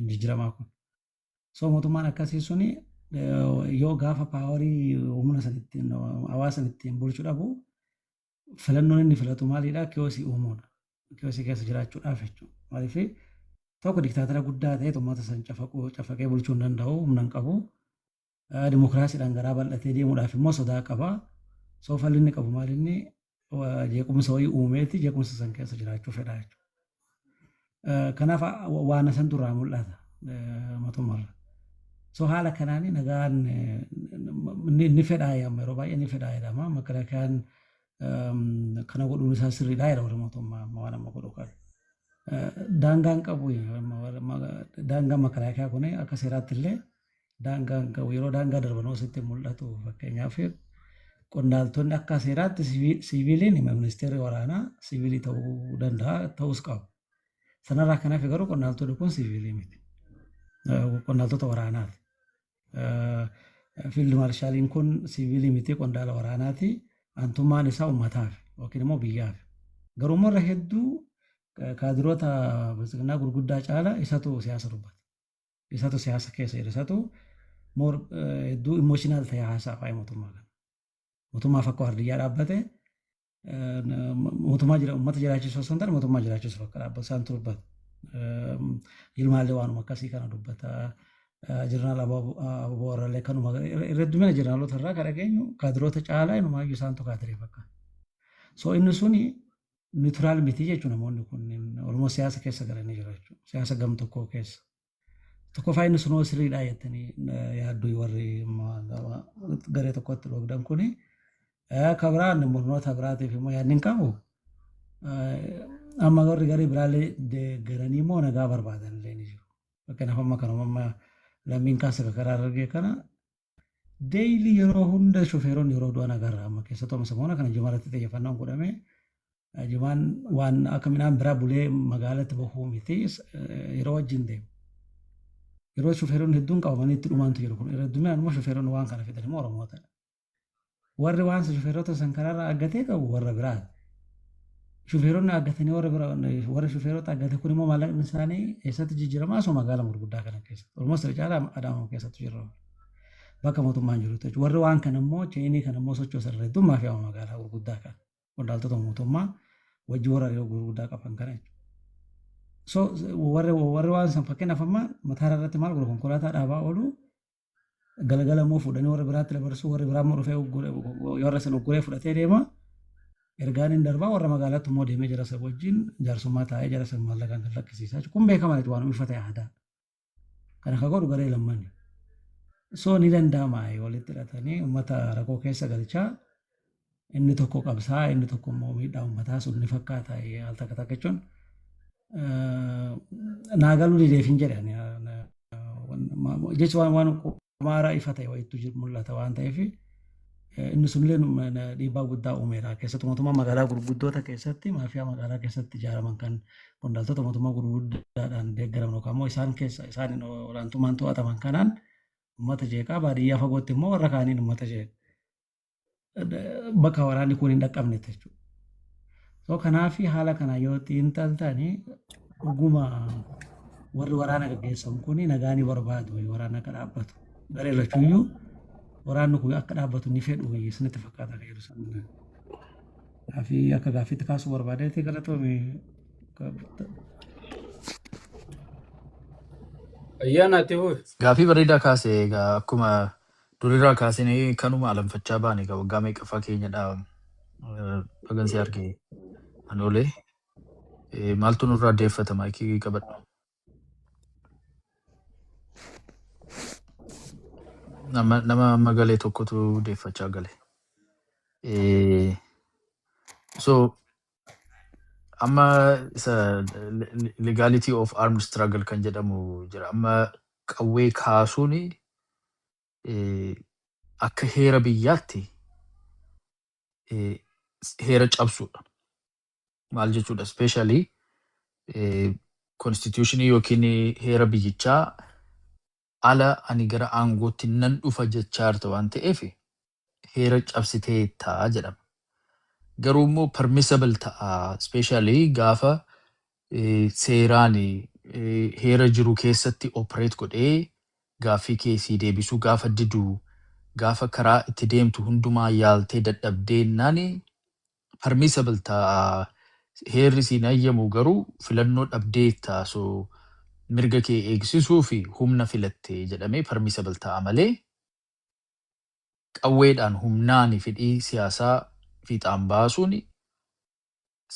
jijjiiramaa kun. So mootummaan akkasii suni yoo gaafa paaworii humna sanittiin hawaasa ittiin bulchuu dhabu filannoon inni filatu maalidha? Kiyoosii uumuudha. Kiyoosii keessa jiraachuudhaaf jechuudha. Maaliif tokko diktaatara guddaa ta'e uummata san cafaqee bulchuu hin danda'u, humna hin qabu. Dimookiraasiidhaan garaa bal'atee deemuudhaaf immoo sodaa qaba. So falli inni qabu maalinni jeequmsa wayii uumeeti jeequmsa san keessa jiraachuu fedha jechuudha. Kanaaf waan san duraa mul'ata mootummaarra. So haala kanaan nagaan ni fedhaa yeroo baay'ee ni fedhaa jedhama. Makalakayaan kana godhuun isaa sirriidha jedha warra mootummaa waan amma godhu kan. Daangaan qabu daangaan makalakaa kun akka seeraatti illee daangaan qabu yeroo daangaa darbanositti mul'atu fakkeenyaaf qondaaltonni akka seeraatti siviiliin ministeerri waraanaa siviilii ta'uu danda'a ta'us qabu. Sanarraa kanaaf garuu qondaaltonni kun siviilii miti. Qondaaltota waraanaati. Fiild maarshaaliin kun siviilii miti qondaala waraanaati. Antummaan isaa uummataaf yookiin immoo biyyaaf. Garuu irra hedduu kaadiroota bilisignaa gurguddaa caala isatu siyaasa dubbata. Isatu siyaasa keessa jira. Isatu hedduu imooshinaal ta'e haasaa faaya mootummaa kana. Mootummaaf akka waardiyyaa dhaabbate mootummaa uummata jiraachisuu osoo hin taane mootummaa jiraachisuu akka dhaabbatu isaan dubbata. Ilmaallee waanuma akkasii kana dubbata. Jirnaal ababoorallee kanuma heddumina jirnaalota irraa kan dhageenyu kaadiroota caalaa inumaayyuu isaantu kaadirii fakkaata. So inni suni niitiraal miti jechuun namoonni kunniin olumoo siyaasa keessa galanii jiru jechuudha. Siyaasa gam tokkoo keessa. Tokkoffaa inni sunoo sirriidhaa jettanii yaadduu warri garee tokkotti dhogdan kuni akka biraan murnoota biraatiif immoo yaadni hin qabu. Amma warri garee biraallee deeggaranii immoo nagaa barbaadan illee ni jiru. Fakkeenyaaf amma kanuma lammiin kaasa karaa argee kana deeyilii yeroo hunda shofeeronni yeroo du'an agarra amma keessattuu amma samoona kana jimaarratti xiyyeeffannoon godhame jimaan waan akka midhaan biraa bulee magaalatti bahuu miti yeroo wajjin deemu. Yeroo shofeeronni hedduun qabamanii itti dhumaantu jiru kun hedduminaan immoo shofeeronni waan kana fidan immoo Oromootadha. Warri waan shofeerota san karaarraa aggatee qabu warra biraati. Shofeeronni aggatanii warra shofeerota aggate kun immoo maallaqni isaanii eessatti jijjiiramaa osoo magaalaa gurguddaa kana keessatti. Oromoo sirrii caalaa Adaamaa keessatti jira. Bakka mootummaan jiru jechuudha. Warri waan kana immoo cheenii kana immoo sochoosan irra hedduun maafiyaa magaalaa gurguddaa kana. Qondaaltota mootummaa wajji warra yeroo gurguddaa qaban kana jechuudha. So warri waan san fakkeenyaaf amma mataa irratti maal godhu konkolaataa dhaabaa oolu galgala immoo fuudhanii warra biraatti dabarsuu warri biraa immoo dhufee warra san ugguree fudhatee deema. Ergaan hin darbaa warra magaalaatti immoo deemee jara san wajjin jaarsummaa taa'ee jara san maallaqaan kan lakkisiisaa jiru. Kun beekamaa jechuudha waan uffata aadaa. Kana akka godhu garee lammanni. So ni danda'ama walitti hidhatanii uummata rakkoo keessa galchaa inni tokko qabsaa inni tokko immoo miidhaa uummataa sun ni fakkaata al takka takka jechuun naagaluu dideefin jedhan jechuun waan maaraa ifa ta'e wayiitu mul'ata waan ta'eef inni sunillee dhiibbaa guddaa uumeera. Keessattuu mootummaa magaalaa gurguddoota keessatti maafiyaa magaalaa keessatti ijaaraman kan qondaaltota mootummaa gurguddaadhaan deeggaraman yookaan immoo isaan keessa isaan olaantummaan to'ataman kanaan uummata jeeqaa baadiyyaa fagootti immoo warra kaaniin uummata jeeqa. Bakka waraanni kun hin dhaqqabne jechuudha. So kanaaf haala kana yoo xiinxaltanii dhuguma warri waraana gaggeessan kun nagaa ni barbaadu waraana akka dhaabbatu. Garee lachuuyyuu waraanni kun akka dhaabbatu ni fedhu isinitti fakkaata kan jedhu sana. Gaafii akka gaaffiitti kaasuu barbaadeeti galatoomii. Ayyaanaati hoo. Gaafii bareedaa kaasee egaa akkuma durirraa kaasanii kanuma alanfachaa baane egaa waggaa meeqaffaa keenyadha bagansi argee anoolee maaltu nurraa deeffata maayikii qabadhu. Nama magalee tokkotu deeffachaa gale. So amma isa legality of armed struggle kan jedhamu jira. Amma qawwee kaasuun akka heera biyyaatti heera cabsuudha. Maal jechuudha? Especially constitutionii yookiin heera biyyichaa ala ani gara aangootti nan dhufa jechaa jirta waan ta'eef heera cabsitee ta'a jedhama. Garuu immoo permissible ta'a. Especially gaafa seeraan heera jiru keessatti operate godhee gaaffii keessii deebisuu gaafa diduu gaafa karaa itti deemtu hundumaa yaaltee dadhabdee naani permissible ta'a. Heerri siin ayyamu garuu filannoo dhabdee ta'a. So mirga kee eegsisuu fi humna filattee jedhamee permissible ta'a malee qawweedhaan humnaan fedhii siyaasaa fiixaan baasuun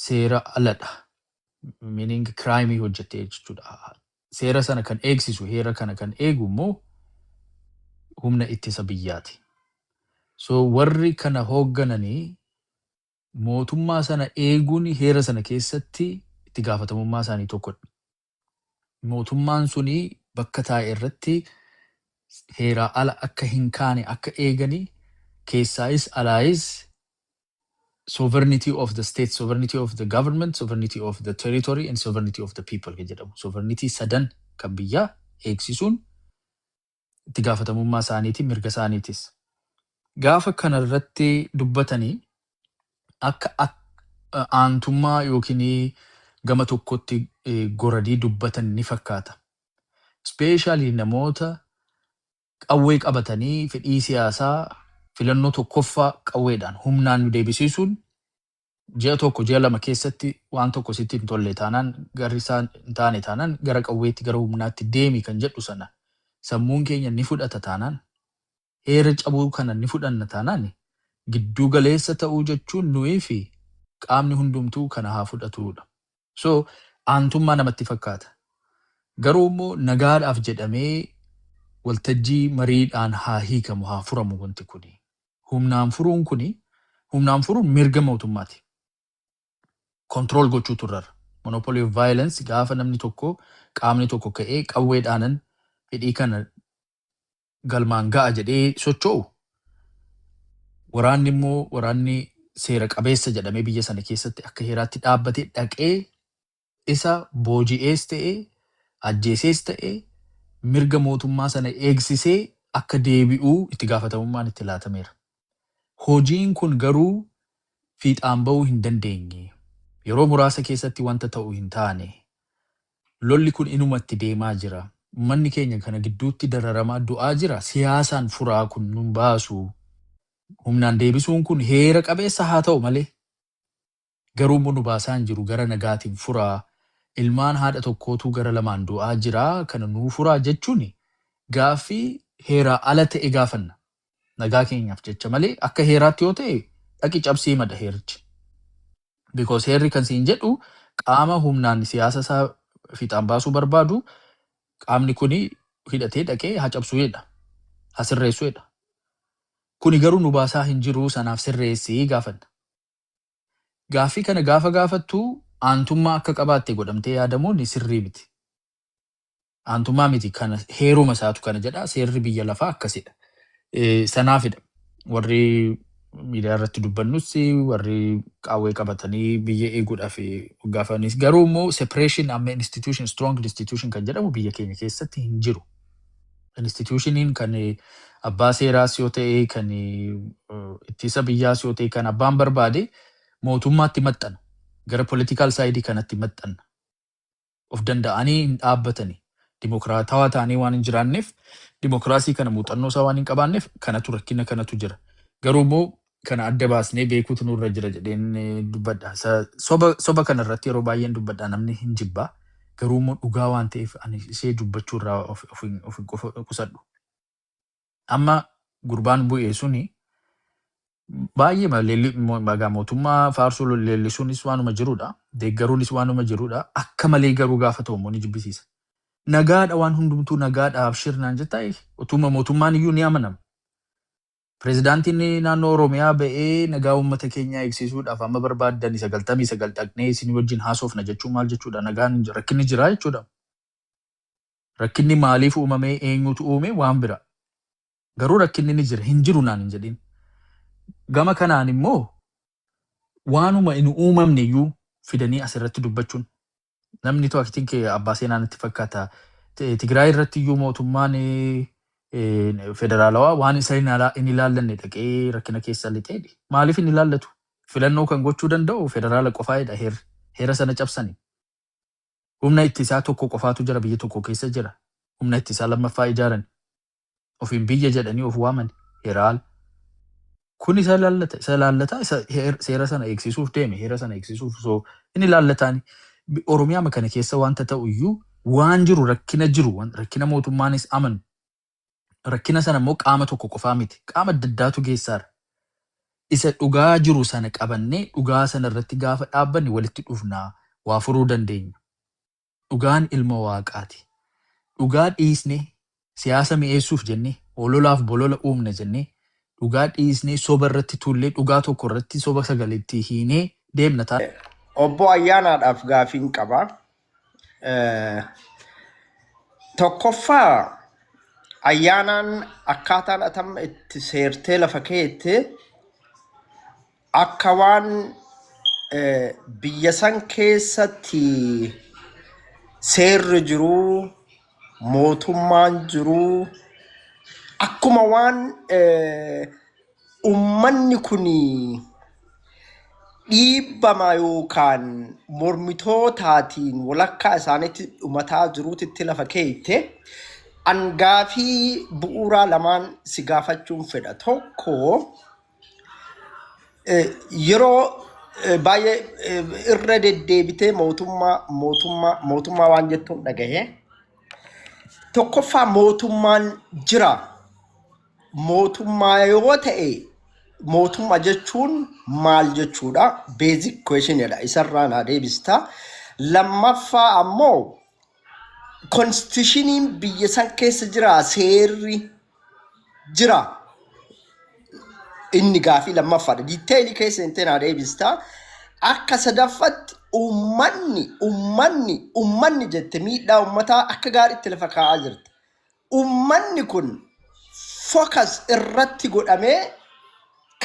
seera aladha. Meaning crime hojjettee jechuudha. Seera sana kan eegsisu heera kana kan eegu immoo humna ittisa biyyaati. So warri kana hooggananii mootummaa sana eeguun heera sana keessatti itti gaafatamummaa isaanii tokkodha. Mootummaan suni bakka taa'e irratti heeraa ala akka hin kaane akka eeganii keessaayis alaayis sovereignty of the state, sovereignty of the government, sovereignty of the territory and sovereignty of the people jedhamu. Sovereignty sadan kan biyyaa eegsisuun itti gaafatamummaa isaaniiti mirga isaaniitis. Gaafa kana irratti dubbatanii akka aantummaa yookiin gama tokkotti goradii dubbatan ni fakkaata. Especially namoota qawwee qabatanii fedhii siyaasaa filannoo tokkoffaa qawweedhaan humnaan nu deebisiisuun ji'a tokko ji'a lama keessatti waan tokko sitti hin tolle taanaan garri isaan hin taane taanaan gara qawweetti gara humnaatti deemi kan jedhu sana sammuun keenya ni fudhata taanaan heera cabuu kana ni fudhanna taanaan gidduu galeessa ta'uu jechuun nuyi fi qaamni hundumtuu kana haa fudhatudha. So aantummaa namatti fakkaata. Garuu immoo nagaadhaaf jedhamee waltajjii mariidhaan haa hiikamu haa furamu wanti kuni. Humnaan furuun mirga mootummaati. Control gochuu turrara. Monopoly of violence gaafa namni tokko qaamni tokko ka'ee qawweedhaanan fedhii kana galmaan ga'a jedhee socho'u. Waraanni seera qabeessa jedhamee biyya sana keessatti akka heeraatti dhaabbatee dhaqee isa booji'ees ta'ee ajjeesees ta'ee mirga mootummaa sana eegsisee akka deebi'uu itti gaafatamummaan itti laatameera. Hojiin kun garuu fiixaan ba'uu hin dandeenye. Yeroo muraasa keessatti wanta ta'u hin taane. Lolli kun inumatti deemaa jira. Uummanni keenya kana gidduutti dararamaa du'aa jira. Siyaasaan furaa kun nun baasu. Humnaan deebisuun kun heera qabeessa haa ta'u malee. Garuu nu baasaan jiru gara nagaatiin furaa. Ilmaan haadha tokkootu gara lamaan du'aa jira. Kana nuu furaa jechuun gaaffii heeraa ala ta'e gaafanna. Nagaa keenyaaf jecha malee akka heeraatti yoo ta'e dhaqi cabsii mada heerichi. Because heerri kan siin jedhu qaama humnaan siyaasa isaa fiixaan baasuu barbaadu qaamni kuni hidhatee dhaqee haa cabsuu jedha. Haa sirreessuu jedha. Kuni garuu nu baasaa hin jiru sanaaf sirreessii gaafanna. Gaaffii kana gaafa gaafattu aantummaa akka qabaatte godhamtee yaadamuun sirrii miti. Aantummaa miti kana heeruma isaatu kana jedha seerri biyya lafaa akkasidha. Sanaafidha. Warri miidiyaa irratti dubbannus warri qawwee qabatanii biyya eeguudhaaf gaafanis garuu immoo separation amma institution strong institution kan jedhamu biyya keenya keessatti hin jiru. Institutioniin kan abbaa seeraas yoo ta'e kan ittisa biyyaas yoo ta'e kan abbaan barbaade mootummaatti maxxana. Gara political side kanatti maxxanna. Of danda'anii hin dhaabbatani. Dimokiraatawaa ta'anii waan hin jiraanneef dimokiraasii kana muuxannoo isaa waan hin qabaanneef kanatu rakkina kanatu jira. Garuu immoo kana adda baasnee beekuutu nurra jira jedheen dubbadha. Soba kana irratti yeroo baay'een dubbadha namni hin jibbaa. Garuu immoo dhugaa waan ta'eef ani ishee dubbachuu irraa of qusadhu. Amma gurbaan bu'ee suni baay'ee magaa mootummaa faarsuu leellisuunis waanuma jirudha. Deeggaruunis waanuma jirudha. Akka malee garuu gaafa ta'u immoo ni jibbisiisa. Nagaadha waan hundumtuu nagaadhaaf shirnaan jettaa utuma mootummaan iyyuu ni amanama. Pireezidaantiin naannoo Oromiyaa ba'ee nagaa uummata keenyaa eegsisuudhaaf amma barbaadan 99 dhaqnee isin wajjin haasofna jechuun maal jechuudha? Nagaan rakkinni jira jechuudha. Rakkinni maaliif uumamee eenyutu uume waan bira. Garuu rakkinni ni jira. Hin jiru naan hin jedhin. Gama kanaan immoo waanuma hin uumamne iyyuu fidanii asirratti dubbachuun namni tokko akkitiin kee abbaa seenaan itti fakkaata. Tigraay irratti iyyuu mootummaan federaalawaa waan isa hin ilaallanne dhaqee rakkina keessa lixeedha. Maaliif hin ilaallatu? Filannoo kan gochuu danda'u federaala qofaadha. Heera sana cabsanii. Humna ittisaa tokko qofaatu jira biyya tokko keessa jira. Humna ittisaa lammaffaa ijaaran. Ofiin biyya jedhanii of waaman heeraal. Kun isa ilaallata seera sana eegsisuuf deeme heera sana eegsisuuf so inni ilaallataani. Oromiyaa kana keessa wanta ta'u iyyuu waan jiru rakkina mootummaanis amanu. Rakkina sana immoo qaama tokko qofaa miti. Qaama adda addaatu geessaara. Isa dhugaa jiru sana qabannee dhugaa sana irratti gaafa dhaabbanne walitti dhufnaa waa furuu dandeenya. Dhugaan ilma waaqaati. Dhugaa dhiisnee siyaasa mi'eessuuf jennee ololaaf bolola uumna jennee dhugaa dhiisnee soba irratti tullee dhugaa tokko irratti soba sagaleetti hiinee deemna ta'a. Obbo Ayyaanaadhaaf gaafiin qaba. Tokkoffaa Ayyaanaan akkaataan atamma itti seertee lafa keette akka waan biyya san keessatti seerri jiruu mootummaan jiruu akkuma waan ummanni kun dhiibbama yookaan mormitootaatiin walakkaa isaaniitti dhumataa jiruutitti lafa keette angaafii bu'uuraa lamaan si gaafachuun fedha. Tokko yeroo baay'ee irra deddeebitee mootummaa waan jettuun dhagahe. Tokkoffaa mootummaan jira. Mootummaa yoo ta'e mootummaa jechuun maal jechuudha? Basic questionidha. Isarraa naa deebista. Lammaffaa ammoo constitutioniin biyya san keessa jira, seerri jira. Inni gaafii lammaffaadha. Diiteelii keessa hin naa deebista. Akka sadaffatti ummanni jette miidhaa ummataa akka gaariitti lafa kaa'aa jirti. Ummanni kun focus irratti godhamee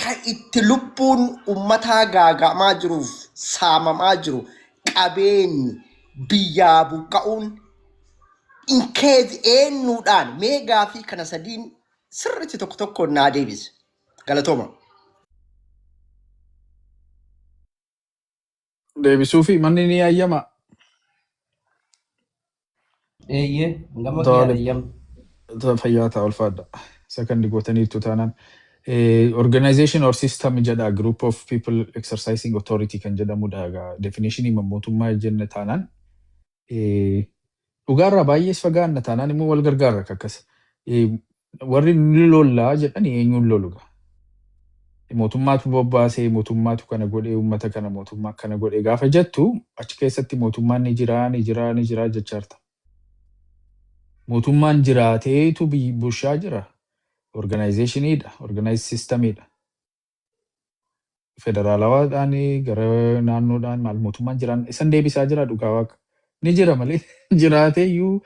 kan itti lubbuun ummataa gaagamaa jiruuf saamamaa jiru qabeenyi biyyaa buqqa'uun inkeezi eenyuudhaan mee gaafii kana sadiin sirriitti tokko tokkoon naa deebise. Galatooma. Deebisuu fi manni ni hayyama. Gama kee Tole. hayyama. Fayyaa ta'a ulfaadha. Second gootaniirtu taanaan. Organization or system jedha group of people exercising authority kan jedhamudha. Definition mootummaa jenne taanaan. Dhugaarraa baay'ees fagaanna taanaan immoo wal gargaarra akkas. Warri ni lollaa jedhanii eenyuun loluga. Mootummaatu bobbaasee mootummaatu kana godhee uummata kana mootummaa kana godhee gaafa jettu achi keessatti mootummaan ni jira jechaarta. Mootummaan jiraateetu bulchaa jira. Organizationidha. Organized systemidha. Federaalawaadhaan gara naannoodhaan maal mootummaan jiraan isan deebisaa jira dhugaa waaqa. Ni jira malee jiraatee iyyuu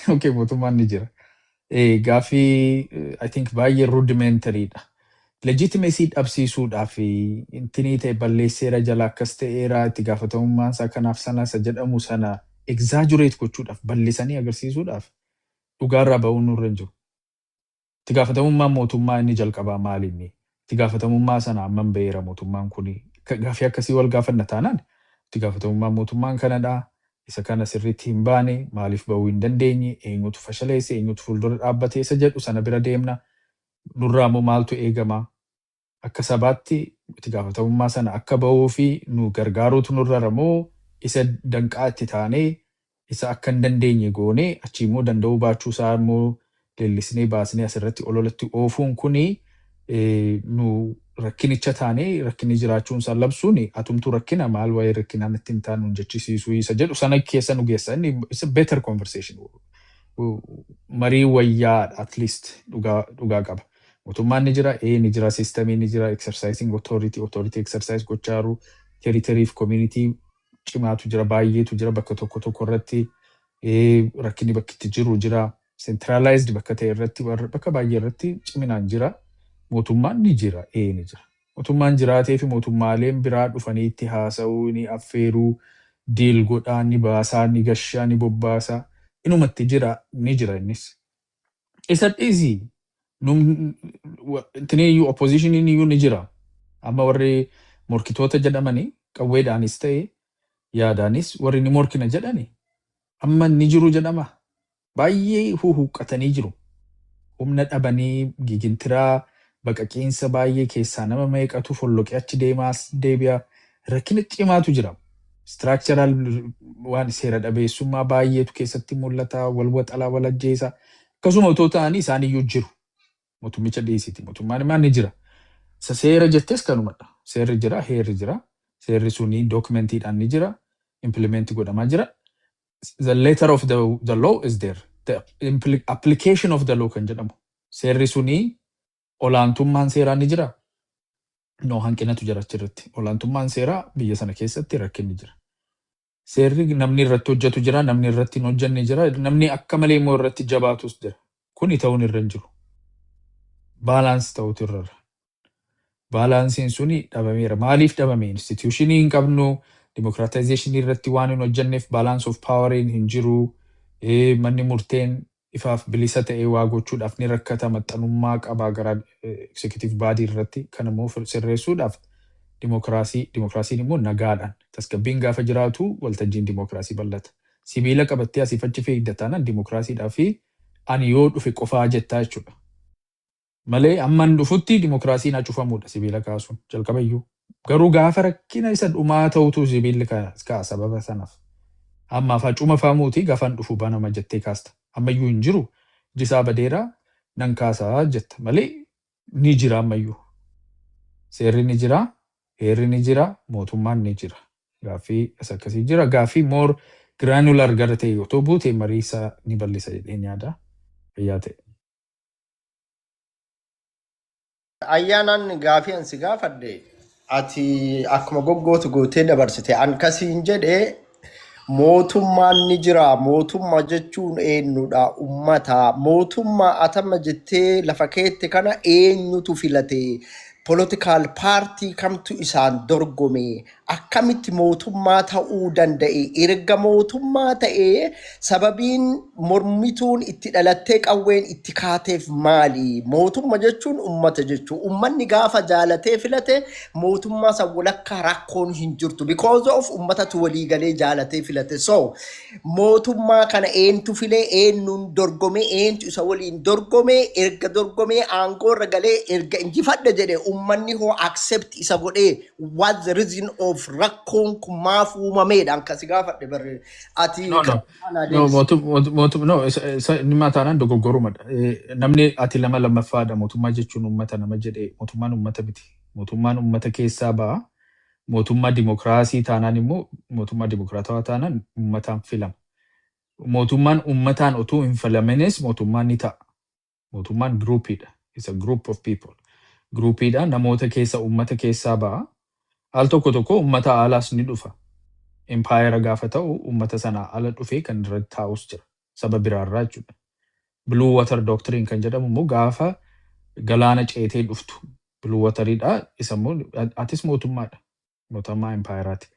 okay mootummaan ni jira. Gaafii I think baay'ee rudimentaryidha. Legitimacy dhabsiisuudhaaf intinii ta'e balleesseera jala akkas ta'eera itti gaafatamummaan isaa kanaaf sana isa jedhamu sana exaggerate gochuudhaaf bal'isanii agarsiisuudhaaf dhugaarraa ba'uun nurra hin jiru. Itti gaafatamummaan mootummaa inni jalqabaa maalinni? Itti gaafatamummaa sana amman ba'eera mootummaan kuni gaafii akkasii wal gaafanna taanaan itti gaafatamummaan mootummaan kanadhaa. Isa kana sirriitti hin baane maaliif ba'uu hin dandeenye eenyutu fashaleesse eenyutu fuuldura dhaabbatee isa jedhu sana bira deemna. Nurraa immoo maaltu eegama? Akka sabaatti itti gaafatamummaa sana akka ba'uu fi nu gargaaruutu nurra moo isa danqaa itti taanee isa akka hin dandeenye goonee achi immoo danda'uu baachuu isaa immoo leellisnee baasnee asirratti ololatti oofuun kuni nu rakkinicha taanee rakkinni jiraachuun isaa labsuun atumtuu rakkina maal waa'ee rakkinaan itti hin taanu jechisiisuu isa jedhu sana keessa nu geessa. Inni isa better conversation. Marii wayyaa at least dhugaa qaba. Mootummaan ni jira, ni jira, systemii ni jira, exercising authority exercise gochaaru, territory fi community cimaatu jira, baay'eetu jira bakka tokko irratti rakkinni bakki itti jiru jira. centralized bakka ta'e irratti bakka baay'ee irratti ciminaan jira. Mootummaan ni jira, ni jira. Mootummaan jiraatee fi mootummaaleen biraa dhufanii itti haasa'uu, ni affeeruu, deal godhaa, ni baasaa, ni gashaa, ni bobbaasaa. Inumatti jira, ni jira innis. Isa dhiisi. Tiniyyuu opposition iyyuu ni jira. Amma warri morkitoota jedhamanii qawweedhaanis ta'e yaadaanis warri ni morkina jedhani. Amma ni jiru jedhama. Baay'ee huhuqqatanii jiru. Humna dhabanii gigintiraa baqaqiinsa baay'ee keessaa nama meeqatu folloqee achi deemaas deebi'a. Rakkina cimaatu jira. Structural waan seera dhabeessummaa baay'eetu keessatti mul'ata. Wal waxalaa wal ajjeesa. Akkasuma otoo ta'anii isaaniyyuu jiru. Mootummicha dhiisiti. Mootummaan imaan ni jira. Isa seera jettes kanumadha. Seerri jira, heerri jira. Seerri suni dokumentiidhaan ni jira. Implement godhamaa jira. The letter of the law is there. The application of the law kan jedhamu. Seerri suni olaantummaan seeraa ni jira. No hanqinatu jira achirratti. Olaantummaan seeraa biyya sana keessatti rakkinni jira. Seerri namni irratti hojjetu jira, namni irratti hin hojjenne jira, namni akka malee immoo irratti jabaatus jira. Kuni ta'uun irra hin jiru. Baalaansi ta'utu irra jira. Baalaansiin suni dhabameera. Maaliif dhabame? Institutionii hin qabnu, democratization irratti waan hin hojjenneef balance of power hin jiru. Manni murteen ifaaf bilisa ta'ee waa gochuudhaaf ni rakkata, maxxanummaa qabaa gara executive body irratti. Kan immoo sirreessuudhaaf dimokiraasiin immoo nagaadhaan tasgabbiin gaafa jiraatu waltajjiin dimokiraasii bal'ata. Sibiila qabattee asiif achi fayyadataan dimokiraasiidhaa fi ani yoo dhufe qofaa jettaa jechuudha. Malee amman dhufutti dimokiraasiin hacufamuudha sibiila kaasuun jalqabayyuu. Garuu gaafa rakkina isa dhumaa ta'utu sibiilli kaa sababa sanaaf. Ammaaf hacuma faamuuti gaafan dhufu banama jettee kaasta. Ammayyuu hin jiru. Jisaa badeeraa nan kaasaa jetta. Malee ni jira ammayyuu. Seerri ni jira, heerri ni jira, mootummaan ni jira. Gaaffii akkasii jira. Gaaffii more granular gara ta'e otoo buute mariisaa ni bal'isa jedhee yaada. Fayyaa ta'e. Ayyaanaan gaafii ansi gaafadhe ati akkuma goggootu gootee dabarsite an kasiin jedhee mootummaan ni jira. Mootummaa jechuun eenyudha? Ummata. Mootummaa atama jettee lafa keetti kana eenyutu filate? Political party kamtu isaan dorgome? Akkamitti mootummaa ta'uu danda'e? Erga mootummaa ta'ee sababiin mormituun itti dhalattee qawween itti kaateef maali? Mootummaa jechuun ummata jechuun. Ummanni gaafa jaalatee filate mootummaa san walakkaa rakkoon hin jirtu. Because of ummatatu waliigalee jaalatee filate. So mootummaa kana eentu filee eenyuun dorgome eentu isa waliin dorgome erga dorgomee aangoorra galee erga injifadhe jedhe ummanni hoo accept isa godhee what the reason of rakkoon kun maaf uumameedhaan kasi gaafadhe barree ati nima taanaan dogoggorumadha. Namni ati lama lammaffaadha. Mootummaa jechuun uummata nama jedhee mootummaan uummata miti. Mootummaan uummata keessaa ba'a. Mootummaa dimokiraasii taanaan immoo mootummaa dimokiraatawaa taanaan uummataan filama. Mootummaan uummataan otoo hin filamenis mootummaan ni ta'a. Mootummaan groupiidha. It's a group of people. Groupiidha namoota keessa uummata keessaa ba'a. Al tokko tokko uummata alaas ni dhufa. Empire gaafa ta'u uummata sana ala dhufee kan irratti taa'us jira. Saba biraarraa jechuudha. Blue water doctrine kan jedhamu immoo gaafa galaana ceetee dhuftu. Blue wateridha. Isa immoo atis mootummaadha. Mootummaa empiraati.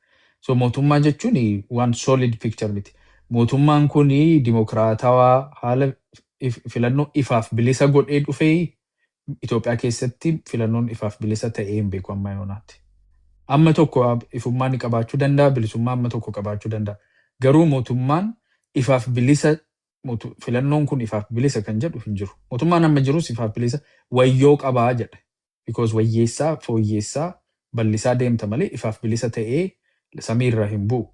So mootummaa jechuun one solid picture miti. Mootummaan kun dimokiraatawaa haala filannoo ifaaf bilisa godhee dhufee Itoophiyaa keessatti filannoon ifaaf bilisa ta'ee hin beeku amma yoonaatti. Amma tokko ifummaan qabaachuu danda'a, bilisummaa amma tokko qabaachuu danda'a. Garuu mootummaan ifaaf bilisa filannoon kun ifaaf bilisa kan jedhu hin jiru. Mootummaan amma jirus ifaaf bilisa wayyoo qabaa jedha. Because wayyeessaa fooyyeessaa bal'isaa deemta malee ifaaf bilisa ta'ee samiirra hin bu'u.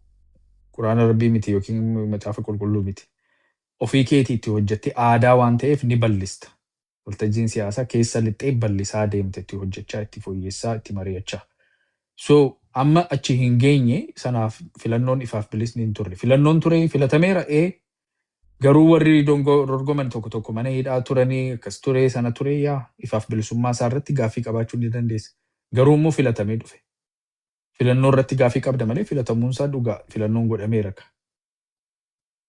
Quraana Rabbii miti yookiin macaafa qulqulluu miti. Ofii keetiitti hojjettee aadaa waan ta'eef ni bal'ista. Waltajjiin siyaasaa keessa lixxee bal'isaa deemte itti hojjechaa, itti fooyyessaa, itti mari'achaa. So amma achi hin geenye sanaaf filannoon ifaaf bilisni hin turre. Filannoon ture filatameera garuu warri dorgoman tokko tokko mana hidhaa turanii akkas ture sana ture ifaaf bilisummaa isaa irratti gaaffii qabaachuu ni dandeessa. Garuu immoo filatamee dhufe. Filannoo irratti gaaffii qabda malee filatamuun isaa dhugaa filannoon godhameera.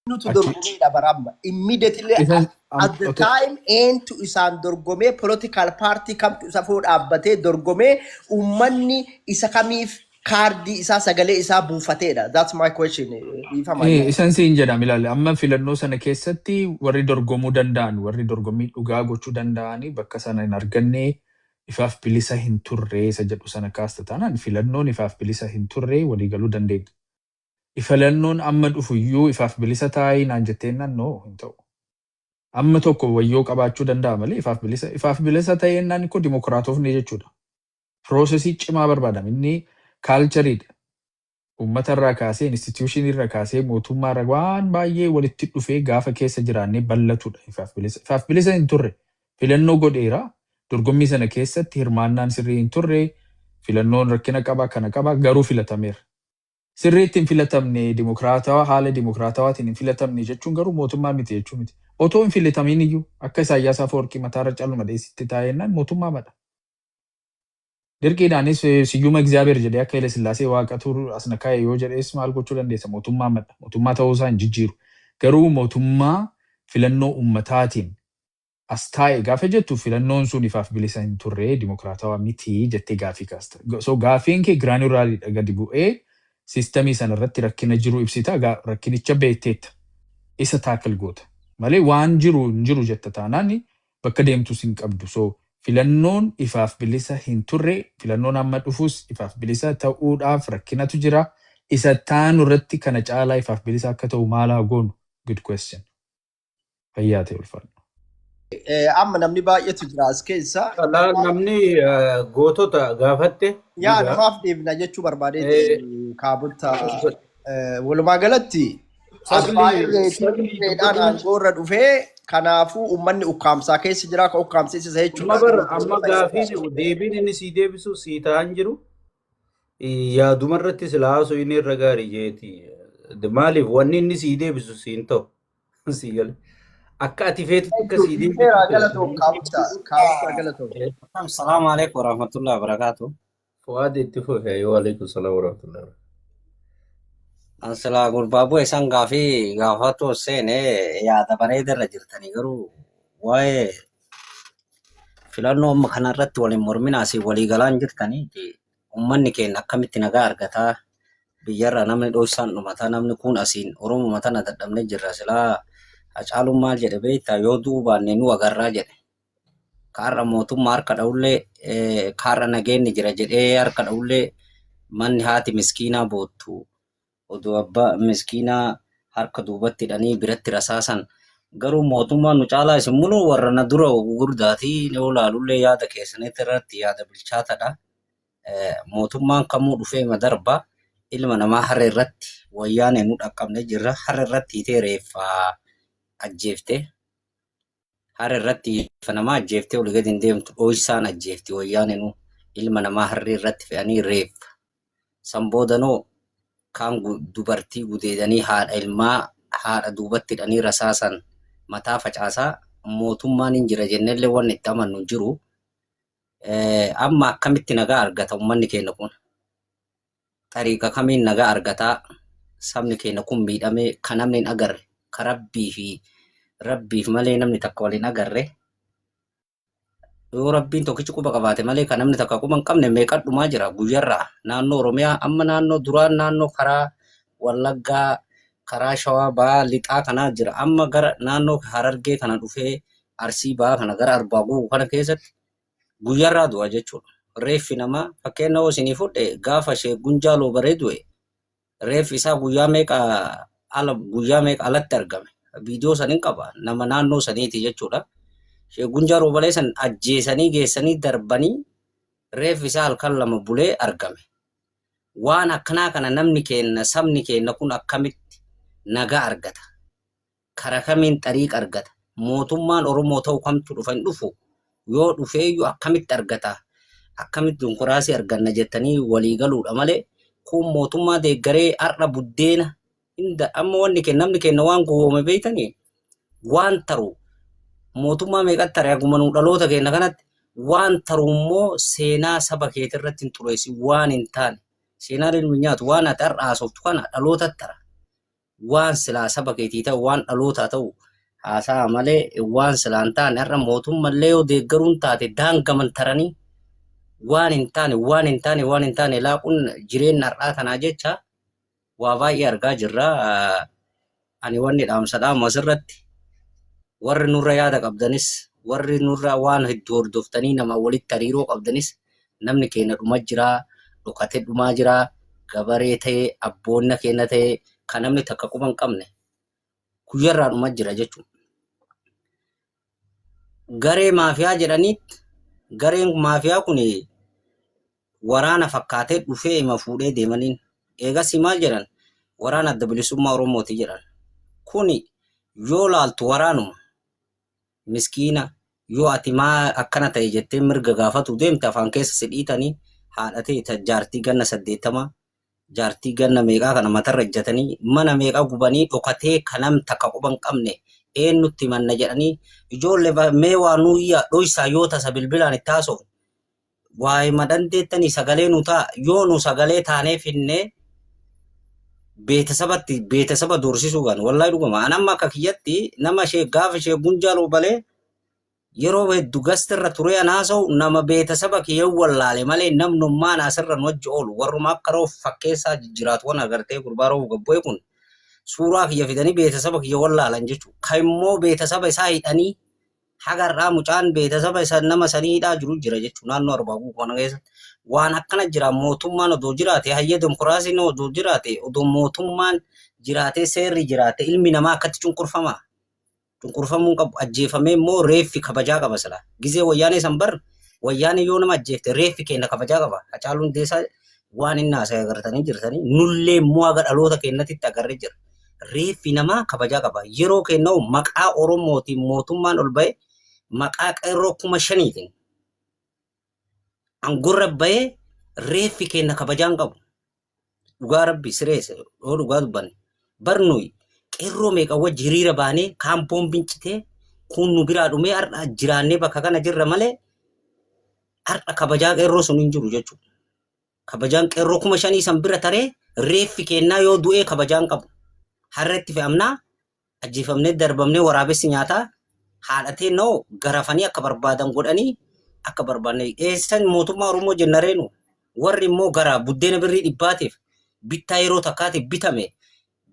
nutu achi dorgomeedha baramma. Immediately isan at the time eentu isaan dorgomee political party kamtu isa fuudhaa dhaabbatee dorgomee ummanni isa kamiif kaardii isaa sagalee isaa buufateedha. That's my question. Dhiifama yaa. isan siin jedham ilaali amma filannoo sana keessatti warri dorgomuu danda'an warri dorgommii dhugaa gochuu danda'anii bakka sana hin arganne ifaaf bilisa hin turre isa jedhu sana kaasta taanaan filannoon ifaaf bilisa hin turre walii galuu dandeenya. Filannoon amma dhufu iyyuu ifaaf bilisa taa'ii naan jetteen naannoo hin ta'u. Amma tokko wayyoo qabaachuu danda'a malee ifaaf bilisa ta'ee naan koo dimokiraatofni jechuudha. Piroosesii cimaa barbaadama inni kaalchariidha. Uummata irraa kaasee instituushinii irraa kaasee mootummaa irraa waan baay'ee walitti dhufee gaafa keessa jiraannee bal'atudha ifaaf bilisa. Ifaaf bilisa hin turre filannoo godheera dorgommii sana keessatti hirmaannaan sirrii hin turre filannoon rakkina qaba kana qaba garuu filatameera. Sirriitti hin filatamne dimokiraatawaa haala dimokiraatawaatiin hin filatamne jechuun garuu mootummaa miti jechuu miti. Otoo hin filatamiin iyyuu akka Isaayyaas Afeworqii mataarra caaluma dheessitti taa'ennaan mootummaa madha. Dirqiidhaanis siyyuma Egzaabeer jedhee akka Haile Sillaasee waaqatu as na kaa'e yoo jedhees maal gochuu dandeessa mootummaa madha. Mootummaa ta'uu isaa hin jijjiiru. Garuu mootummaa filannoo ummataatiin as taa'e gaafa jettu filannoon sun ifaaf bilisa hin turre dimokiraatawaa miti jettee gaafii kaasta. So gaafiin kee giraanulaariidha gadi bu'ee sistemii sana irratti rakkina jiru ibsita rakkinicha beekteetta isa taakal goota malee waan jiru hin jiru jetta taanaan bakka deemtus hin qabdu. So filannoon ifaaf bilisa hin turre filannoon amma dhufus ifaaf bilisa ta'uudhaaf rakkinatu jira isa taanu irratti kana caalaa ifaaf bilisa akka ta'u maalaa goonu good question. Fayyaa ta'e ulfaadhu. Amma namni baay'eetu jira as keessa. Namni gootota gaafatte. Yaa namaaf deebina jechuu barbaadee kaabutta walumaa galatti baay'eedhaan aangoorra dhufee kanaafuu uummanni ukkaamsaa keessa jira ka ukkaamsiisa jechuudha. Amma gaafiin deebiin inni sii deebisu sii ta'an jiru yaaduma irratti silaa haasoo inni irra gaarii jeeti. Maaliif wanni inni sii deebisu siin ta'u sii gale. Akka ati feetu akka sii deebisu. Kaabutta galatoom. Assalamu alaikum warahmatullahi wabarakatuh. Fuad itti fufe wa alaikum salam warahmatullahi wabarakatuh. Ansala gurbaabu isaan gaafatu seene yaada bareedarra jirtanii garuu waa'ee filannoo amma kanarratti waliin morminaasii walii galaan jirtanii uummanni keenya akkamitti nagaa argataa biyyarra namni dhoosaan dhumataa namni kun asiin Oromoo matana dadhabne jirra silaa Hacaaluun maal jedhe beektaa yoo du'uu baanne nu agarraa jedhe. Kaarra mootummaa harka dha'ullee kaarra nageenni jira jedhee harka dha'ullee manni haati miskiinaa boottu oduu abbaa miskiinaa harka duubatti hidhanii biratti rasaasan garuu mootummaan nu caalaa isin muluu warra na dura gurguddaatii yoo laalullee yaada keessanitti irratti yaada bilchaatadha. Mootummaan kamuu dhufee madarba ilma namaa harree irratti wayyaanee nu dhaqqabne jirra harree irratti hiitee reeffaa ajjeefte. Harree irratti namaa ajjeeftee olii gadi hin deemtu dho'isaan ajjeefti wayyaanenu ilma namaa harree irratti fe'anii reeffa. San boodanoo kaan dubartii gudeedanii haadha ilmaa haadha duubatti hidhanii rasaasan mataa facaasaa mootummaan hin jira jennellee waan itti amannu jiru. Amma akkamitti nagaa argata uummanni keenya kun? Xariiqa kamiin nagaa argataa? Sabni keenya kun miidhamee kan namni hin agarre ka rabbiif malee namni takka waliin agarre yoo rabbiin tokkichi quba qabaate malee kan namni takka quba hin qabne meeqa dhumaa jira guyyarraa naannoo Oromiyaa amma naannoo duraan naannoo karaa Wallaggaa karaa Shawaa ba'aa lixaa kanaa jira amma gara naannoo Harargee kana dhufee Arsii ba'aa kana gara Arbaa Guuguu kana keessatti guyyarraa du'a jechuudha. Reeffi namaa fakkeenya hoo isinii fudhe gaafa ishee Gunjaaloo bareedu'e reeffi isaa guyyaa meeqa alatti argame. Viidiyoo saniin qaba nama naannoo saniiti jechuudha. Gunjaaloo baleessan ajjeesanii geessanii darbanii reeffi isaa halkan lama bulee argame. Waan akkanaa kana namni keenya sabni keenya kun akkamitti nagaa argata? Karaa kamiin xariiqa argata? Mootummaan Oromoo ta'u kamtu dhufa hin dhufu yoo dhufeeyyuu akkamitti argata? Akkamitti dinkuraasii arganna jettanii walii galuudha malee kun mootummaa deeggaree har'a buddeena amma wanni keenya namni keenya waan goowwame beeytanii waan taru mootummaa meeqatti tare aguma nu dhaloota keenya kanatti waan taru immoo seenaa saba keetii irratti hin xureessi waan hin taane seenaan ilmi nyaatu waan ati har'a haasoftu kana dhaloota tara waan silaa saba keetii ta'u waan dhalootaa ta'u haasa'a malee waan silaan taane har'a mootummallee yoo deeggaruun taate daangaman taranii waan hin taane laaquun jireenya har'aa kanaa jecha waa baay'ee argaa jirra. Ani wanni dhaamsa dhaamu asirratti warri nurra yaada qabdanis warri nurra waan hedduu hordoftanii nama walitti hariiroo qabdanis namni keenya dhuma jira, dhokatee dhumaa jira, gabaree ta'ee abboonna keenya ta'ee kan namni takka quba hin qabne guyyarraa dhuma jira jechuudha. Garee maafiyaa jedhaniitti gareen maafiyaa kun waraana fakkaatee dhufee ima fuudhee deemaniin eegasii maal jedhan waraana adda bilisummaa Oromooti jedhan. Kuni yoo laaltu waraanuma miskiina yoo ati maa akkana ta'e jettee mirga gaafatu deemte afaan keessa si dhiitanii haadha ta'e jaartii ganna 80 jaartii ganna meeqaa kana matarra ejjatanii mana meeqaa gubanii dhokatee kanam takka quba hin qabne eenyutti manna jedhanii ijoollee mee waa nuuyyaa dhoysaa yoo tasa bilbilaan itti haasofne waa'ee madandeettanii sagalee nu ta'a yoo nu sagalee taanee finnee beetasaba doorsisuu kan wallahi dhuguma anamma akka kiyyatti nama ishee gaafa ishee gunjaaluu balee yeroo hedduu gastirra turee anaasa'u nama beetasaba kiyyee wallaale malee namnummaan asirra nu wajji oolu warruma akka roof fakkeessaa jiraatu waan agartee gurbaa roof gabboe kun suuraa kiyya fidanii beetasaba kiyya wallaalan jechuudha. Kan immoo beetasaba isaa hidhanii hagarraa mucaan beetasaba isaa nama sanii hidhaa jiru jira jechuudha naannoo Arbaaguu kana keessatti. Waan akkana jira mootummaan odoo jiraate hayya demokiraasiin odoo jiraate odoo mootummaan jiraate seerri jiraate ilmi namaa akkatti cunqurfamaa. Cunqurfamuun qabu ajjeefamee immoo reeffi kabajaa qaba sila. Gizee wayyaanee san bar wayyaanee yoo nama ajjeefte reeffi keenya kabajaa qaba. Hacaaluun Hundeessaa waan inni haasa'e agartanii jirtanii nullee immoo aga dhaloota keenyatti agarree jira. Reeffi namaa kabajaa qaba. Yeroo kennaa'u maqaa Oromootiin mootummaan ol ba'e maqaa qeerroo 5,000tiin angurra ba'ee reeffi keenya kabajaan qabu. Dhugaa rabbi sireessa yoo dhugaa dubbanne barnuyi qeerroo meeqa wajji hiriira baanee kaampoon bincitee kun nu biraa dhumee har'a jiraannee bakka kana jirra malee har'a kabajaa qeerroo sun hin jiru jechuudha. Kabajaan qeerroo 5,000 san bira taree reeffi kennaa yoo du'ee kabajaan qabu. Harreetti fe'amnaa ajjeefamnee darbamnee waraabessi nyaataa haadhatee noo garafanii akka barbaadan godhanii akka barbaanne eessan mootummaa Oromoo jennareenu warri immoo gara buddeena birrii dhibbaatiif bittaa yeroo takkaatiif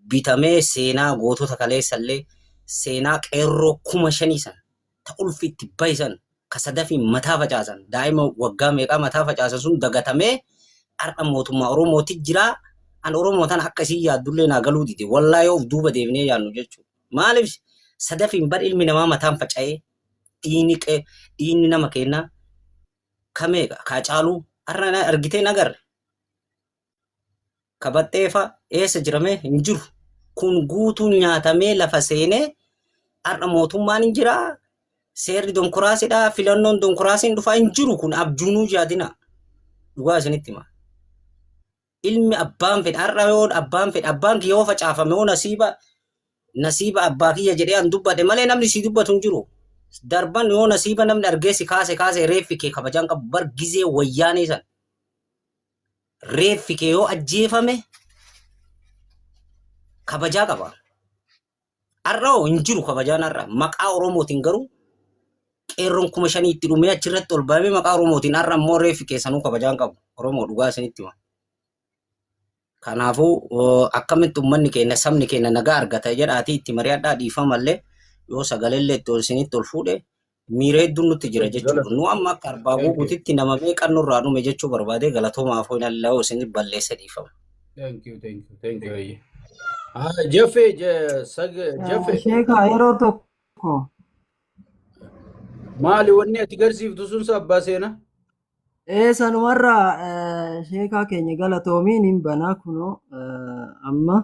bitamee seenaa gootota kaleessallee seenaa qeerroo 5,000 san ta ulfiitti bayisan ka sadafi mataa facaasan daa'ima waggaa meeqaa mataa facaasan sun dagatamee har'a mootummaa Oromooti jira. An Oromoo tan akkasii yaaddullee naa galuu dide wallahi of duuba deebinee yaannu jechuudha. Maaliif sadafiin bar ilmi namaa mataan faca'ee dhiinni nama kennaa kameeqa Hacaaluu har'a argitee nagarre kabaxxeefa eessa jirame hin jiru. Kun guutuun nyaatamee lafa seenee har'a mootummaan hin jira. Seerri demokiraasiidha filannoon demokiraasiin dhufaa hin jiru kun abjuunuu jaadina dhugaa isinitti hima. Ilmi abbaan fedha har'a yoo abbaan kiyya yoo facaafame yoo nasiiba abbaa kiyya jedhee an dubbate malee namni si dubbatu hin jiru. Darban yoo nasiiba namni argee si kaase reeffi kee kabajaan qabu bar gizee wayyaanee san reeffi kee yoo ajjeefame kabajaa qaba. Har'a hin jiru kabajaan har'a maqaa Oromootiin garuu qeerroon 5,000 itti dhumee achirratti ol ba'ame maqaa Oromootiin har'a immoo reeffi keessanuu kabajaan qabu. Oromoo dhugaa isinitti hima. Kanaafuu akkamitti uummanni keenya sabni keenya nagaa argata jedhaatii itti mari'adhaa dhiifamallee yoo sagaleellee itti ol isinitti ol fuudhe miira hedduun nutti jira jechuudha. Nu amma akka Arbaaguu guutitti nama meeqa nurraa dhume jechuu barbaadee galatoomaaf ho'i nallaa isinit balleessa dhiifama. Thank you. Jeffee Sheekaa yeroo tokko maali wanni ati garsiiftu sun abbaa seenaa? sanumarraa sheekaa keenya galatoomiin hin banaa kunoo amma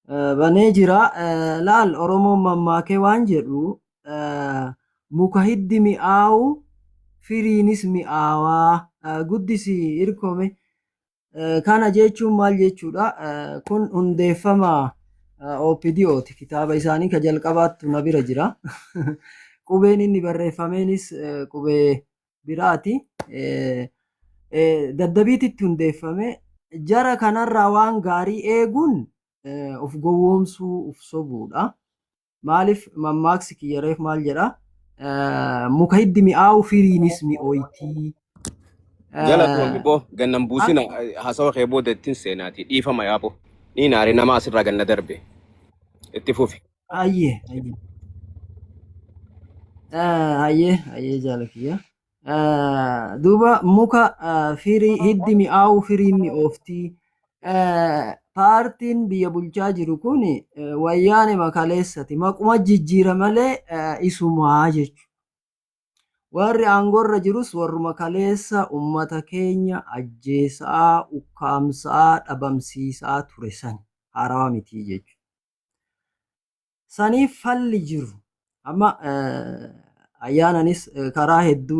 banee jira. Laal Oromoon mammaakee waan jedhu muka hiddi mi'aawu firiinis mi'aawaa guddisi irkome. Kana jechuun maal jechuudha? Kun hundeeffama OPDOti. Kitaaba isaanii ka jalqabaattu na bira jira. Qubeen inni barreeffameenis qubee biraati. Daddabiititti hundeeffame jara kanarraa waan gaarii eeguun of gowwoomsuu uf sobuudha. Maaliif mammaaksi kiyyareef maal jedha? Muka hiddi mi'aawu firiinis mi'ooytii. Galatoomii boo gannan buusina hasawa kee boodettiin seenaati dhiifama yaabo. Ni naari nama asirraa ganna darbe. Itti fufi. Ayyee jaalakiyya. Duuba muka hiddi mi'aawu firiin mi'ooftii. Paartiin biyya bulchaa jiru kun wayyaane makaleessati. Maquma jijjiira malee isumaa jechuudha. Warri aangorra jirus warruma kaleessa ummata keenya ajjeesaa, ukkaamsaa, dhabamsiisaa ture san haarawaa mitii jechuudha. Saniif falli jiru. Amma ayyaananis karaa hedduu